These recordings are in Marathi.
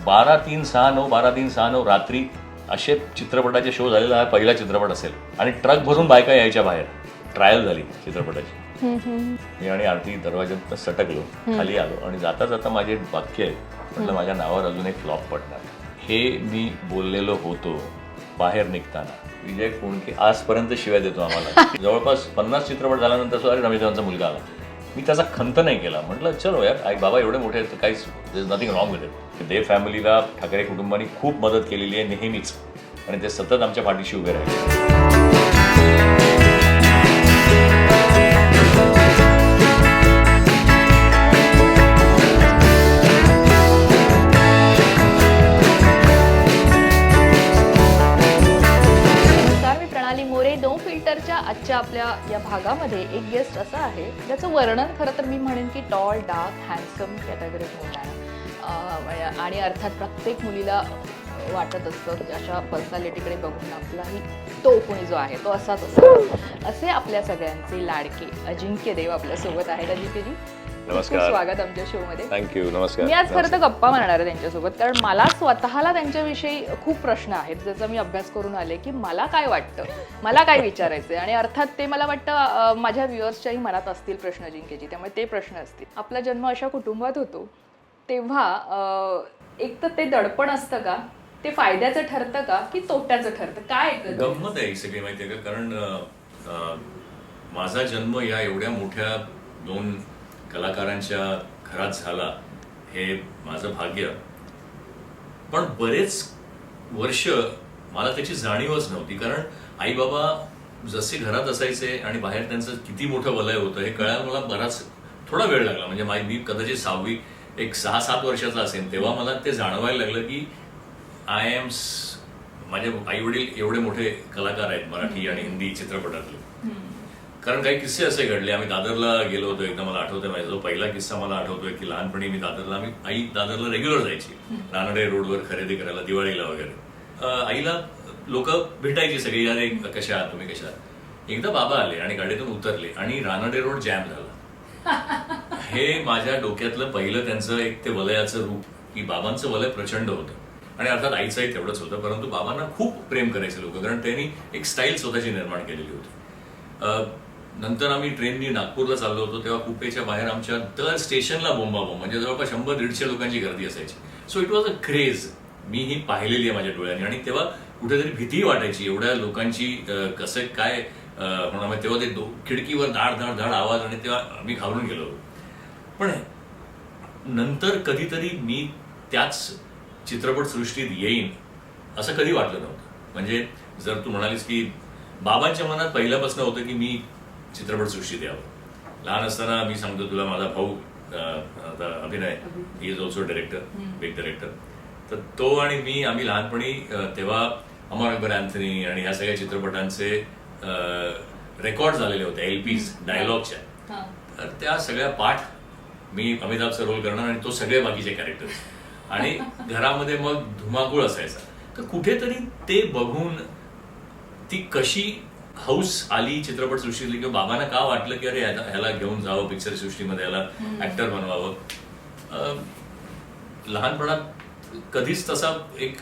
12-3-6-9 12-3-6-9 रात्री असे चित्रपटाचे शो झालेला हा पहिला चित्रपट असेल. आणि ट्रक भरून बायका यायच्या बाहेर. ट्रायल झाली चित्रपटाची. मी आणि आरती दरवाज्यात सटकलो, खाली आलो आणि जाता जाता माझे वाक्य आहे, म्हटलं माझ्या नावावर अजून एक फ्लॉप पडणार. हे मी बोललेलो होतो बाहेर निघताना. विजय कोणके आजपर्यंत शिवाय देतो आम्हाला. जवळपास 50 चित्रपट झाल्यानंतर सुद्धा रमेश देवांचा मुलगा आला. मी त्याचा खंत नाही केला. म्हटलं चलो यार, आई बाबा एवढे मोठे आहेत तर काहीच there is nothing wrong with it. Deo फॅमिलीला ठाकरे कुटुंबाने खूप मदत केलेली आहे नेहमीच, आणि ते सतत आमच्या पाठीशी उभे राहिले. आजच्या आपल्या या भागामध्ये एक गेस्ट असा आहे ज्याचं वर्णन खरं तर मी म्हणेन की टॉल, डार्क, हँडसम कॅटेगरीत होत आहे. आणि अर्थात प्रत्येक मुलीला वाटत असतं की अशा पर्सनॅलिटीकडे बघून आपलाही तो कोणी जो आहे तो असाच असावा. असे आपल्या सगळ्यांचे लाडके अजिंक्य देव आपल्यासोबत आहेत. अजिंक्यजी, नमस्कार, स्वागत आमच्या शो मध्ये. थँक्यू. नमस्कार. मी आज खरं तर गप्पा मारणार आहे त्यांच्यासोबत, कारण मला स्वतःला त्यांच्याविषयी खूप प्रश्न आहेत ज्याचा मी अभ्यास करून आले की मला काय वाटतं, मला काय विचारायचंय. आणि अर्थात ते मला वाटतं माझ्या व्ह्युअर्सच्याही मनात असतील प्रश्न अजिंक्यजी, त्यामुळे ते प्रश्न असतील. आपला जन्म अशा कुटुंबात होतो तेव्हा एक तर ते दडपण असतं का, ते फायद्याचं ठरतं का की तोट्याचं ठरतं, काय गंमत आहे सगळी माहिती आहे का. कारण माझा जन्म या एवढ्या मोठ्या 2 कलाकारांच्या घरात झाला हे माझं भाग्य. पण बरेच वर्ष मला त्याची जाणीवच नव्हती, कारण आई बाबा जसे घरात असायचे आणि बाहेर त्यांचं किती मोठं वलय होतं हे कळायला मला थोडा वेळ लागला. म्हणजे मी कदाचित 6वी 6-7 वर्षाचा असेल तेव्हा मला ते जाणवायला लागलं की आय एम, माझे आई वडील एवढे मोठे कलाकार आहेत मराठी आणि हिंदी चित्रपटातले. कारण काही किस्से असे घडले. आम्ही दादरला गेलो होतो एकदा, मला आठवतोय. माझा जो पहिला किस्सा मला आठवतोय की लहानपणी मी आई दादरला रेग्युलर जायची रानडे रोडवर खरेदी करायला दिवाळीला वगैरे. आईला लोक भेटायची सगळी, अरे कशा आहात तुम्ही, कशा आहात. एकदा बाबा आले आणि गाडीतून उतरले आणि रानडे रोड जॅम झाला. हे माझ्या डोक्यातलं पहिलं त्यांचं एक ते वलयाचं रूप, की बाबांचं वलय प्रचंड होतं आणि अर्थात आईचंही तेवढंच होतं. परंतु बाबांना खूप प्रेम करायचे लोक, कारण त्यांनी एक स्टाईल स्वतःची निर्माण केलेली होती. नंतर आम्ही ट्रेननी नागपूरला चाललो होतो तेव्हा कुपेच्या बाहेर आमच्या दर स्टेशनला बोंबाबोंब, म्हणजे जवळपास 100-150 लोकांची गर्दी असायची. So it was a craze. मी ही पाहिलेली आहे माझ्या डोळ्यांनी आणि तेव्हा कुठेतरी भीती वाटायची एवढ्या लोकांची कसं काय होणार. तेव्हा ते खिडकीवर धाड धाड धाड आवाज आणि तेव्हा मी घाबरून गेलो. पण नंतर कधीतरी मी त्याच चित्रपटसृष्टीत येईन असं कधी वाटलं नव्हतं. म्हणजे जर तू म्हणालीस की बाबांच्या मनात पहिल्यापासून होतं की मी चित्रपटसृष्टीत यावं. लहान असताना मी सांगतो तुला, माझा भाऊ अभिनय, he is also director, big director. तर तो आणि मी आम्ही लहानपणी तेव्हा अमर अकबर अँथनी आणि ह्या सगळ्या चित्रपटांचे रेकॉर्ड झालेले होते, LPs डायलॉगच्या. तर त्या सगळ्या पाठ मी अमिताभचा रोल करणार आणि तो सगळे बाकीचे कॅरेक्टर्स, आणि घरामध्ये मग धुमाकूळ असायचा. तर कुठेतरी ते बघून ती कशी हौस आली चित्रपटसृष्टीतली, किंवा बाबांना का वाटलं की अरे ह्याला घेऊन जावं पिक्चर सृष्टीमध्ये, ह्याला ऍक्टर बनवावं. लहानपणात कधीच तसा एक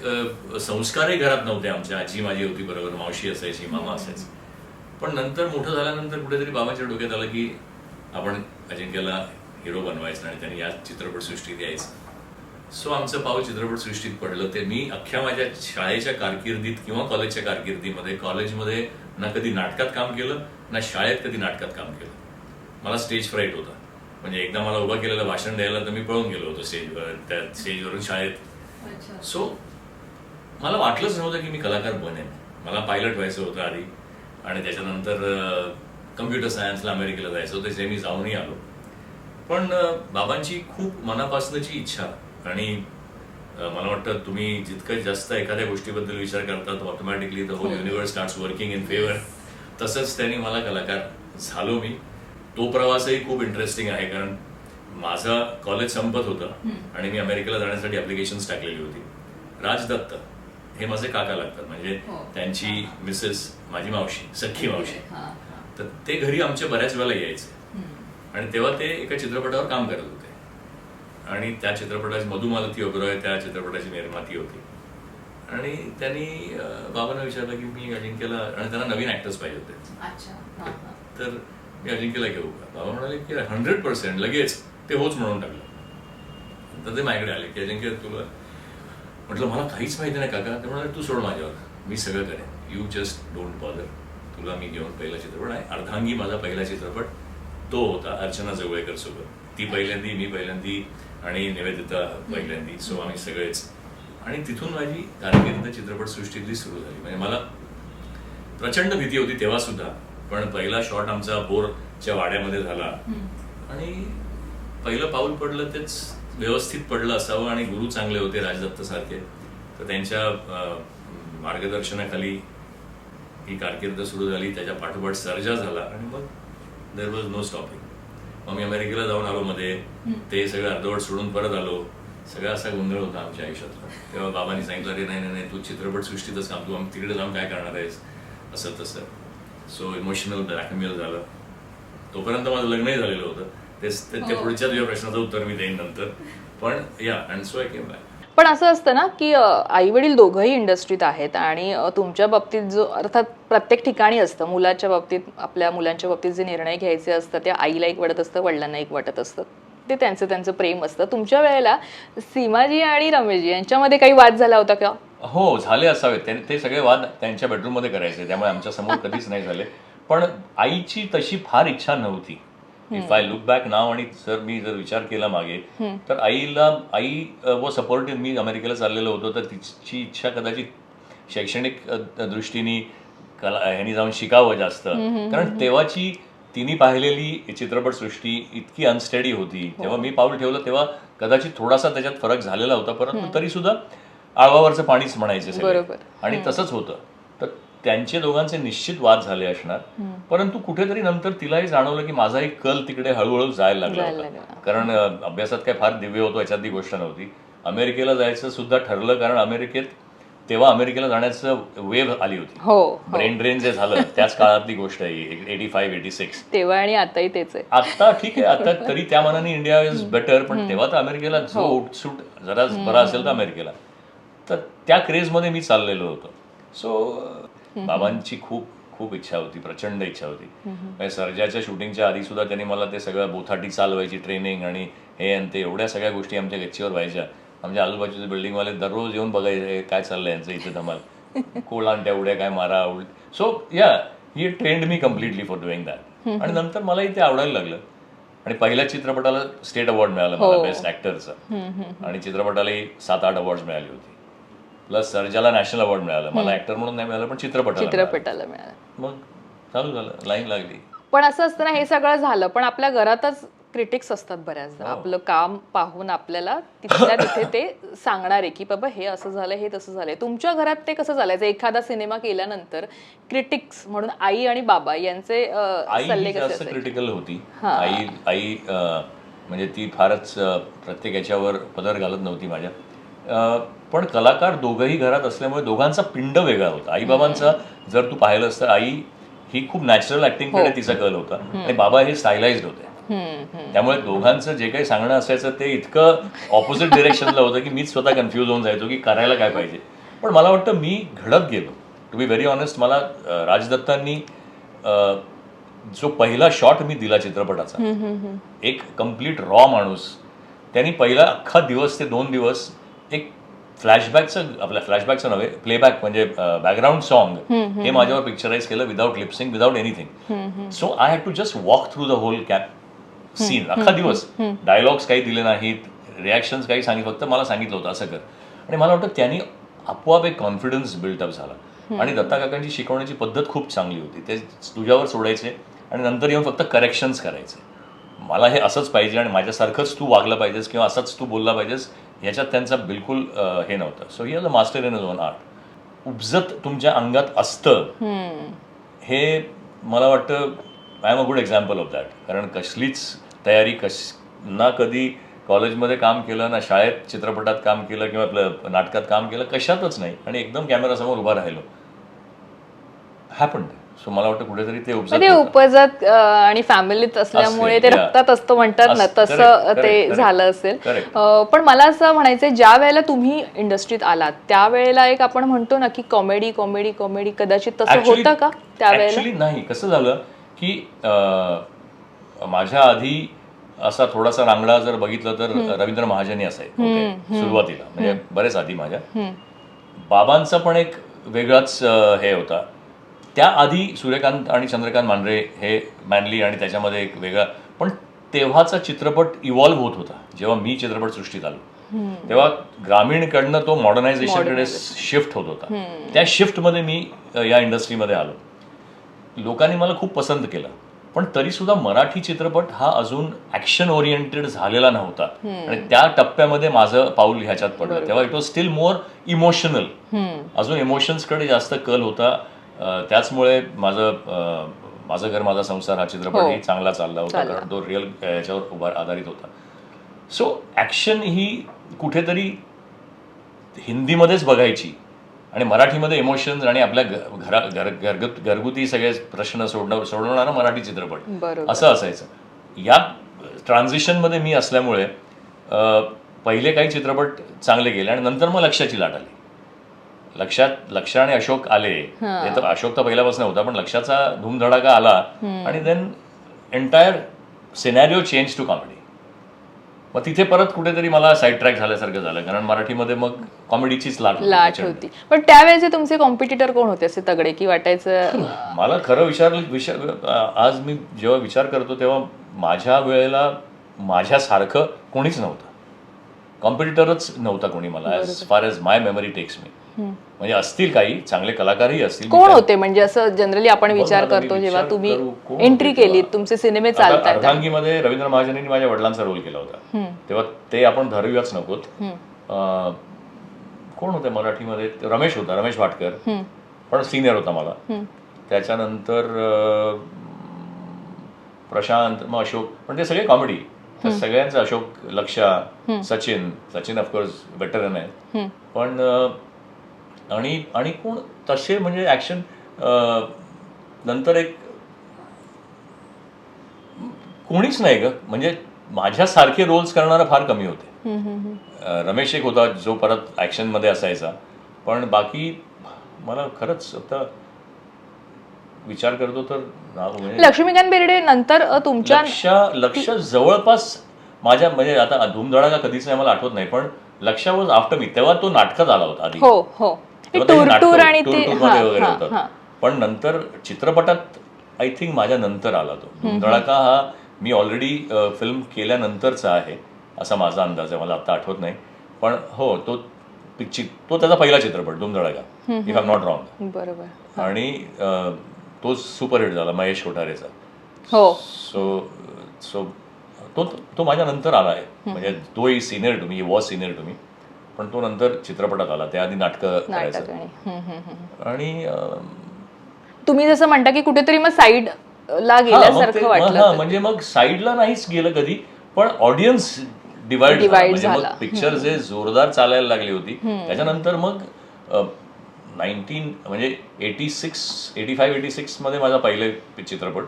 संस्कारही घरात नव्हते आमच्या. आजी माझी होती बरोबर, मावशी असायची, मामा असायचे. पण नंतर मोठं झाल्यानंतर कुठेतरी बाबांच्या डोक्यात आलं की आपण अजिंक्यला हिरो बनवायचं आणि त्यांनी या चित्रपटसृष्टीत यायचं. सो आमचं पाऊल चित्रपटसृष्टीत पडलं. ते मी अख्ख्या माझ्या शाळेच्या कारकिर्दीत किंवा कॉलेजच्या कारकिर्दीमध्ये, कॉलेजमध्ये ना कधी नाटकात काम केलं ना शाळेत कधी नाटकात काम केलं. मला स्टेज फ्राईट होता. म्हणजे एकदा मला उभं केलेलं भाषण द्यायला तर मी पळून गेलो होतो स्टेजवर, त्या स्टेजवरून शाळेत. सो मला वाटलंच नव्हतं की मी कलाकार बनेन. मला पायलट व्हायचं होतं आधी, आणि त्याच्यानंतर कम्प्युटर सायन्सला अमेरिकेला जायचं होतं, जे मी जाऊनही आलो. पण बाबांची खूप मनापासूनची इच्छा, आणि मला वाटतं तुम्ही जितकं जास्त एखाद्या गोष्टीबद्दल विचार करतात automatically the whole universe starts working in favour. तसंच त्यांनी मला कलाकार झालो मी. तो प्रवासही खूप इंटरेस्टिंग आहे, कारण माझं कॉलेज संपत होतं आणि मी अमेरिकेला जाण्यासाठी ऍप्लिकेशन्स टाकलेली होती. राज दत्त हे माझे काका लागतात, म्हणजे त्यांची मिसेस माझी मावशी, सख्खी मावशी. तर ते घरी आमच्या बऱ्याच वेळेला यायचे आणि तेव्हा ते एका चित्रपटावर काम करत होते. आणि त्या चित्रपटाची मधुमालती ओबरॉय त्या चित्रपटाची निर्माती होती. आणि त्यांनी बाबांना विचारलं की मी अजिंक्यला, आणि त्यांना नवीन ऍक्टर्स पाहिजे होते, तर मी अजिंक्यला घेऊ का? बाबा म्हणाले की 100% लगेच ते होच म्हणून टाकलं. तर ते माझ्याकडे आले की अजिंक्य तुला, म्हटलं मला काहीच माहिती नाही काका. ते म्हणाले तू सोड माझ्यावर, मी सगळं करेन, यू जस्ट डोंट बॉदर. तुला मी घेऊन पहिला चित्रपट आहे अर्धांगी, माझा पहिला चित्रपट तो होता अर्चना जवळेकर सोबत. ती पहिल्यांदी, मी पहिल्यांदी आणि निवेदिता पहिल्यांदी. सो आम्ही सगळेच. आणि तिथून माझी कारकीर्द चित्रपटसृष्टीतली सुरू झाली. म्हणजे मला प्रचंड भीती होती तेव्हा सुद्धा, पण पहिला शॉट आमचा बोरच्या वाड्यामध्ये झाला आणि पहिलं पाऊल पडलं तेच व्यवस्थित पडलं असावं. आणि गुरु चांगले होते राजदत्त सारखे, तर त्यांच्या मार्गदर्शनाखाली ही कारकीर्द सुरू झाली. त्याच्या पाठोपाठ सर्जा झाला आणि मग देअर वॉज नो स्टॉपिंग. मग मी अमेरिकेला जाऊन आलो मध्ये, ते सगळं अर्धवट सोडून परत आलो. सगळा असा गोंधळ होता आमच्या आयुष्यातला. तेव्हा बाबांनी सांगितलं रे नाही नाही तू चित्रपटसृष्टीतच काम, तू आम्ही तिकडे जाऊन काय करणार आहेस, असं तसं. सो इमोशनल ब्लॅकमेल झालं. तोपर्यंत माझं लग्नही झालेलं होतं. ते पुढच्या तुझ्या प्रश्नाचं उत्तर मी देईन नंतर. पण या and so I came back. पण असं असतं ना की आई वडील दोघंही इंडस्ट्रीत आहेत आणि तुमच्या बाबतीत जो, अर्थात प्रत्येक ठिकाणी असतं, मुलाच्या बाबतीत, आपल्या मुलांच्या बाबतीत जे निर्णय घ्यायचे असतात ते आईला एक वाटत असतं, वडिलांना एक वाटत असतं, ते त्यांचं प्रेम असतं. तुमच्या वेळेला सीमाजी आणि रमेशजी यांच्यामध्ये काही वाद झाला होता का? हो, झाले असावेत. ते सगळे वाद त्यांच्या बेडरूममध्ये करायचे, त्यामुळे आमच्या समोर कधीच नाही झाले. पण आईची तशी फार इच्छा नव्हती. इफ आय लुक बॅक नाव, आणि मी जर विचार केला मागे, तर आई व सपोर्टिव्ह. मी अमेरिकेला चाललेलो होतो, तर तिची इच्छा कदाचित शैक्षणिक दृष्टीने ह्यांनी जाऊन शिकावं जास्त, कारण तेव्हाची तिने पाहिलेली चित्रपटसृष्टी इतकी अनस्टडी होती. तेव्हा मी पाऊल ठेवलं तेव्हा कदाचित थोडासा त्याच्यात फरक झालेला होता, परंतु तरी सुद्धा आळवावरचं पाणीच म्हणायचे सगळे. आणि तसंच होतं. तर त्यांचे दोघांचे निश्चित वाद झाले असणार. परंतु कुठेतरी नंतर तिलाही जाणवलं की माझा एक कल तिकडे हळूहळू जायला लागला होता. कारण अभ्यासात काय फार दिव्य होतो याच्यातली गोष्ट नव्हती. अमेरिकेला जायचं सुद्धा ठरलं, कारण तेव्हा अमेरिकेला जाण्याचं वेव्ह आली होती. ब्रेन ड्रेन जे झालं त्याच काळातली गोष्ट आहे, 85-86. तेव्हा आणि आताही तेच आहे. आता ठीक आहे, आता तरी त्या मनाने इंडिया इज बेटर, पण तेव्हा तर अमेरिकेला जो उठसूट जरा बरा असेल तर अमेरिकेला. तर त्या क्रेजमध्ये मी चाललेलो होतो. सो बाबांची खूप खूप इच्छा होती, प्रचंड इच्छा होती. सर्जाच्या शूटिंगच्या आधी सुद्धा त्यांनी मला ते सगळं बोथाटी चालवायची ट्रेनिंग आणि हे आणि ते, एवढ्या सगळ्या गोष्टी आमच्या गच्चीवर व्हायच्या. आमच्या आजूबाजूचे बिल्डिंगवाले दररोज येऊन बघायचे काय चाललंय यांचं इथे धमाल, कोळांट्या उड्या काय मारा. सो या ही ट्रेंड मी कम्प्लिटली फॉर डुईंग दॅट. आणि नंतर मला इथे आवडायला लागलं. आणि पहिल्या चित्रपटाला स्टेट अवॉर्ड मिळाला मला बेस्ट ऍक्टरचा, आणि चित्रपटालाही 7-8 अवॉर्ड मिळाली होती. प्लस सर्जाला नॅशनल अवॉर्ड मिळालं. मला ऍक्टर म्हणून नाही मिळालं, पण चित्रपटाला मिळालं. मग चालू झालं, लाईन लागली. पण असं असतं ना, हे सगळं झालं, पण आपल्या घरातच क्रिटिक्स असतात बऱ्याचदा. आपलं काम पाहून आपल्याला तिथल्या तिथे ते सांगणारे की बाबा हे असं झालं, हे तसं झालंय. तुमच्या घरात ते कसं चालायचं? एखादा सिनेमा केल्यानंतर क्रिटिक्स म्हणून आई आणि बाबा यांचे सल्ले कसे असायचे? क्रिटिकल होती आई. म्हणजे ती फारच प्रत्येक याच्यावर पदर घालत नव्हती माझ्या. पण कलाकार दोघंही घरात असल्यामुळे दोघांचा पिंड वेगळा होता. आई बाबांचा जर तू पाहिलंस तर आई ही खूप नॅचरल ऍक्टिंगकडे तिचा कल होता, आणि बाबा हे स्टायलाइज्ड होते. त्यामुळे दोघांचं जे काही सांगणं असायचं ते इतकं ऑपोजिट डिरेक्शनला होतं की मीच स्वतः कन्फ्युज होऊन जायचो की करायला काय पाहिजे. पण मला वाटतं मी घडत गेलो. टू बी व्हेरी ऑनेस्ट, मला राजदत्तांनी जो पहिला शॉट मी दिला चित्रपटाचा, एक कम्प्लीट रॉ माणूस, त्यांनी पहिला अख्खा दिवस ते 2 दिवस एक फ्लॅशबॅकचं नव्हे, प्लेबॅक म्हणजे बॅकग्राऊंड सॉन्ग हे माझ्यावर पिक्चराइज केलं, without lipsync, without anything. So I had to just walk through the whole scene. अख्खा दिवस डायलॉग्स काही दिले नाहीत, रिॲक्शन्स काही फक्त मला सांगितलं होतं असं कर. आणि मला वाटतं त्यांनी आपोआप एक कॉन्फिडन्स बिल्टअप झाला. आणि दत्ता काकांची शिकवण्याची पद्धत खूप चांगली होती. ते तुझ्यावर सोडायचे आणि नंतर येऊन फक्त करेक्शन्स करायचे. मला हे असंच पाहिजे आणि माझ्यासारखंच तू वागलं पाहिजेस किंवा असंच तू बोलला पाहिजेस, ह्याच्यात त्यांचा बिलकुल हे नव्हतं. So he was a master in is on art. उपजत तुमच्या अंगात असतं हे मला वाटतं I am a good example of that. कारण कसलीच तयारी ना कधी कॉलेजमध्ये काम केलं, ना शाळेत चित्रपटात काम केलं किंवा आपलं नाटकात काम केलं, कशातच नाही. आणि एकदम कॅमेरासमोर उभा राहिलो. हॅपन्ड. सो मला वाटतं कुठेतरी ते पण ते उपजत आणि फॅमिलीत असल्यामुळे ते yeah. रक्तात असतं म्हणतात ना, तसं correct, ते correct. झालं असेल. Correct. पण मला असं म्हणायचंय, ज्या वेळेला तुम्ही इंडस्ट्रीत आलात त्यावेळेला एक आपण म्हणतो ना की कॉमेडी कॉमेडी कॉमेडी, कदाचित तसं होतं का त्यावेळेला? ऍक्च्युली नाही. कसं झालं की माझ्या आधी असा थोडासा रांगडा जर बघितलं तर रवींद्र महाजनी असायचे सुरुवातीला, म्हणजे बरेच आधी माझ्या. बाबांचा पण एक वेगळाच हे होता. त्याआधी सूर्यकांत आणि चंद्रकांत मांढरे हे मॅनली, आणि त्याच्यामध्ये एक वेगळा. पण तेव्हाचा चित्रपट इव्हॉल्व्ह होत होता. जेव्हा मी चित्रपटसृष्टीत आलो तेव्हा ग्रामीणकडनं तो मॉडर्नायझेशनकडे शिफ्ट होत होता. त्या शिफ्टमध्ये मी या इंडस्ट्रीमध्ये आलो. लोकांनी मला खूप पसंत केलं, पण तरी सुद्धा मराठी चित्रपट हा अजून ऍक्शन ओरिएंटेड झालेला नव्हता. आणि त्या टप्प्यामध्ये माझं पाऊल ह्याच्यात पडलं. तेव्हा it was steel more emotional. अजून इमोशन्सकडे जास्त कल होता. त्याचमुळे माझं घर माझा संसार हा चित्रपटही चांगला चालला होता, कारण तो रिअल याच्यावर आधारित होता. सो ऍक्शन ही कुठेतरी हिंदीमध्येच बघायची आणि मराठीमध्ये इमोशन्स आणि आपल्या घरगुती सगळे प्रश्न सोडवणारा मराठी चित्रपट असं असायचं. या ट्रान्झिशनमध्ये मी असल्यामुळे पहिले काही चित्रपट चांगले गेले आणि नंतर मग लक्ष्याची लाट आली. लक्ष आणि अशोक आले. तर अशोक तर पहिल्यापासून होता, पण लक्ष्याचा धूमधडाका आला आणि then entire scenario change to comedy. मग तिथे परत कुठेतरी मला साईड ट्रॅक झाल्यासारखं झालं, कारण मराठीमध्ये मग कॉमेडीचीच लाट होती. पण त्यावेळेचे तुमचे कॉम्पिटिटर कोण होते असे तगडे, की वाटायचं? मला खरं आज मी जेव्हा विचार करतो तेव्हा माझ्या वेळेला माझ्यासारखं कोणीच नव्हतं. कॉम्पिटिटरच नव्हता कोणी मला, ॲज फार एज माय मेमरी टेक्स मी. म्हणजे असतील काही चांगले कलाकारही असतील. कोण होते म्हणजे असं जनरली आपण विचार करतो जेव्हा तुम्ही एंट्री केली, तुमचे सिनेमे चालतात? अर्धांगीमध्ये रवींद्र महाजनींनी माझ्या वडिलांचा रोल केला होता, तेव्हा ते आपण धरूयाच नकोत. कोण होते मराठीमध्ये? रमेश होता, रमेश भाटकर, पण सिनियर होता मला. त्याच्यानंतर प्रशांत, मग अशोक, पण ते सगळे कॉमेडी. सगळ्यांचं अशोक, लक्षा, सचिन ऑफकोर्स वेटरन आहे. पण आणि कोण तसे म्हणजे ऍक्शन नंतर एक कोणीच नाही ग. म्हणजे माझ्यासारखे रोल्स करणारा फार कमी होते. रमेश एक होता जो परत ऍक्शन मध्ये असायचा, पण बाकी मला खरंच आता विचार करतो तर लक्ष्मीकांत बेर्डे नंतर तुमच्या लक्ष जवळपास माझ्या, म्हणजे आता धूमधडाका कधीच नाही मला आठवत नाही, पण लक्ष वॉज आफ्टर मी. तेव्हा तो नाटकात आला होता आधी. टूर आणि वगैरे होता. पण नंतर चित्रपटात आय थिंक माझ्या नंतर आला तो. धूमधडाका हा मी ऑलरेडी फिल्म केल्यानंतरचा आहे असा माझा अंदाज आहे. मला आता आठवत नाही, पण हो तो त्याचा पहिला चित्रपट Dhoomdhadaka, if I am not wrong. बरोबर. आणि तो सुपरहिट झाला महेश कोठारेचा. सो तो माझ्या नंतर आला आहे. म्हणजे तोही senior to me, was senior to me, पण तो नंतर चित्रपटात आला. त्याआधी नाटकं करायचं. आणि तुम्ही जसं म्हणता की कुठेतरी मग साईड ला गेल्यासारखं वाटलं. म्हणजे मग साईडला नाहीच गेलं कधी, पण ऑडियन्स डिवाइड झाला. पिक्चर जे जोरदार चालायला लागली होती त्याच्यानंतर मग 85-86 मध्ये माझा पहिले चित्रपट,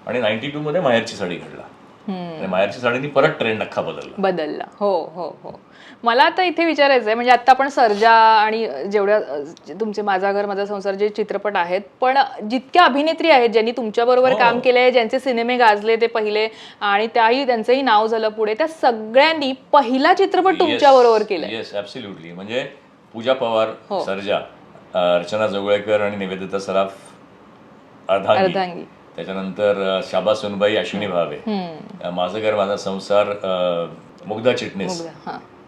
आणि 92 मध्ये माहेरची साडी घडला. आणि माहेरची साडीनी परत ट्रेंड अख्खा बदलला. हो हो हो. मला आता इथे विचारायचं आहे, म्हणजे आता आपण सर्जा आणि जेवढ्या तुमचे माझा घर माझा संसार जे चित्रपट आहेत, पण जितक्या अभिनेत्री आहेत ज्यांनी तुमच्या बरोबर काम केलंय, ज्यांचे सिनेमे गाजले ते पहिले, आणि त्यांचंही नाव झालं पुढे, त्या सगळ्यांनी पहिला चित्रपट तुमच्या बरोबर केलाय. Yes, absolutely. म्हणजे पूजा पवार, सर्जा, अर्चना जोगळेकर आणि निवेदिता सराफ अर्धांगी, त्याच्यानंतर शाबा सुनबाई, अश्विनी भावे, माझं घर माझा संसार मुग्धा चिटणीस,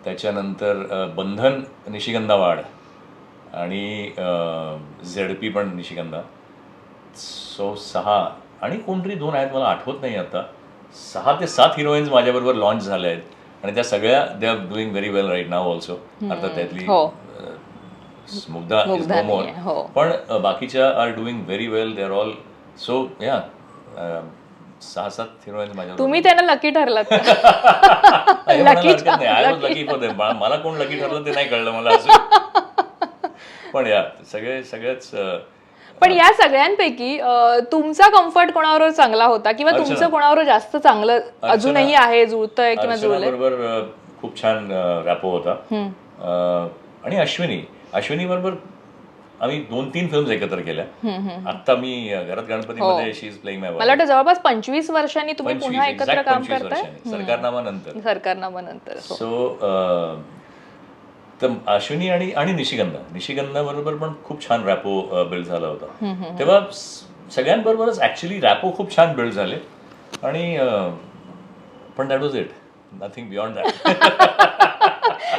त्याच्यानंतर बंधन निशिगंधा वाड, आणि झेडपी पण निशिगंधा. सो 6, आणि कोणतरी 2 आहेत मला आठवत नाही आता. 6 ते 7 हिरोईन्स माझ्याबरोबर लॉन्च झाल्या आहेत, आणि त्या सगळ्या they are doing very well right now also. अर्थात त्यातली मुग्धा इज नो मोर, पण बाकीच्या are doing very well. They are all so 6-7 heroines माझ्या. तुम्ही त्यांना लकी ठरलात. Lucky for them. मला कोण लकी ठरलं ते नाही कळलं मला अजून. पण सगळेच पण या सगळ्यांपैकी तुमचा कम्फर्ट कोणावर चांगला होता किंवा तुमचं कोणावर जास्त चांगलं अजूनही आहे, जुळतंय किंवा जुळलंय? बरोबर खूप छान रॅपो होता. आणि अश्विनी बरोबर आम्ही 2-3 फिल्म्स एकत्र केल्या. आता मी घरात गणपतीमध्ये शी इज प्लेइंग माय. मला वाटतं जवळपास 25 वर्षांनी तुम्ही पुन्हा एकत्र काम करताय. सरकारनामानंतर. सो तर अश्विनी आणि निशिगंधा बरोबर पण खूप छान रॅपो बिल्ड झाला होता. तेव्हा सगळ्यांबरोबरच ऍक्च्युली रॅपो खूप छान बिल्ड झाले. आणि पण that was it, nothing beyond that.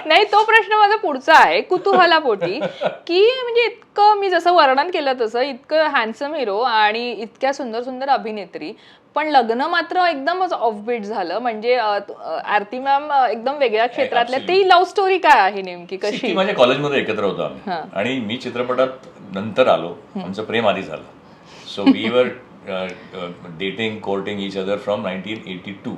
नाही, तो प्रश्न माझा पुढचा आहे कुतूहलापोटी, की म्हणजे इतकं मी जसं वर्णन केलं तसं इतकं हँडसम हिरो आणि इतक्या सुंदर सुंदर अभिनेत्री, पण लग्न मात्र एकदमच ऑफबीट झालं. म्हणजे आरती मॅम एकदम वेगळ्या क्षेत्रातल्या, ती लव्ह स्टोरी काय आहे नेमकी, कशी? माझ्या कॉलेजमध्ये एकत्र होतो आम्ही आणि मी चित्रपटात नंतर आलो. आमचं प्रेम आधी झालं. So we were dating courting each other from 1981.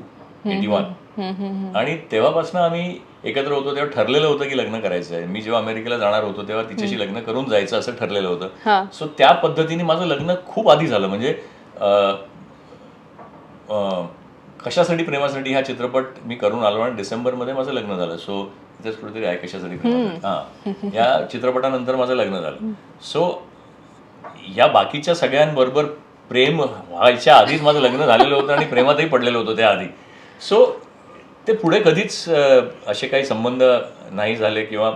आणि तेव्हापासून आम्ही एकत्र होतो. तेव्हा ठरलेलं होतं की लग्न करायचं आहे. मी जेव्हा अमेरिकेला जाणार होतो तेव्हा तिच्याशी लग्न करून जायचं असं ठरलेलं होतं. सो त्या पद्धतीने माझं लग्न खूप आधी झालं. म्हणजे कशासाठी प्रेमासाठी हा चित्रपट मी करून आलो आणि डिसेंबरमध्ये माझं लग्न झालं. सो इथेच कुठेतरी आहे कशासाठी प्रेमासाठी. या चित्रपटानंतर माझं लग्न झालं. सो या बाकीच्या सगळ्यांबरोबर प्रेम व्हायच्या आधीच माझं लग्न झालेलं होतं आणि प्रेमातही पडलेलं होतं त्या आधी. सो ते पुढे कधीच असे काही संबंध नाही झाले किंवा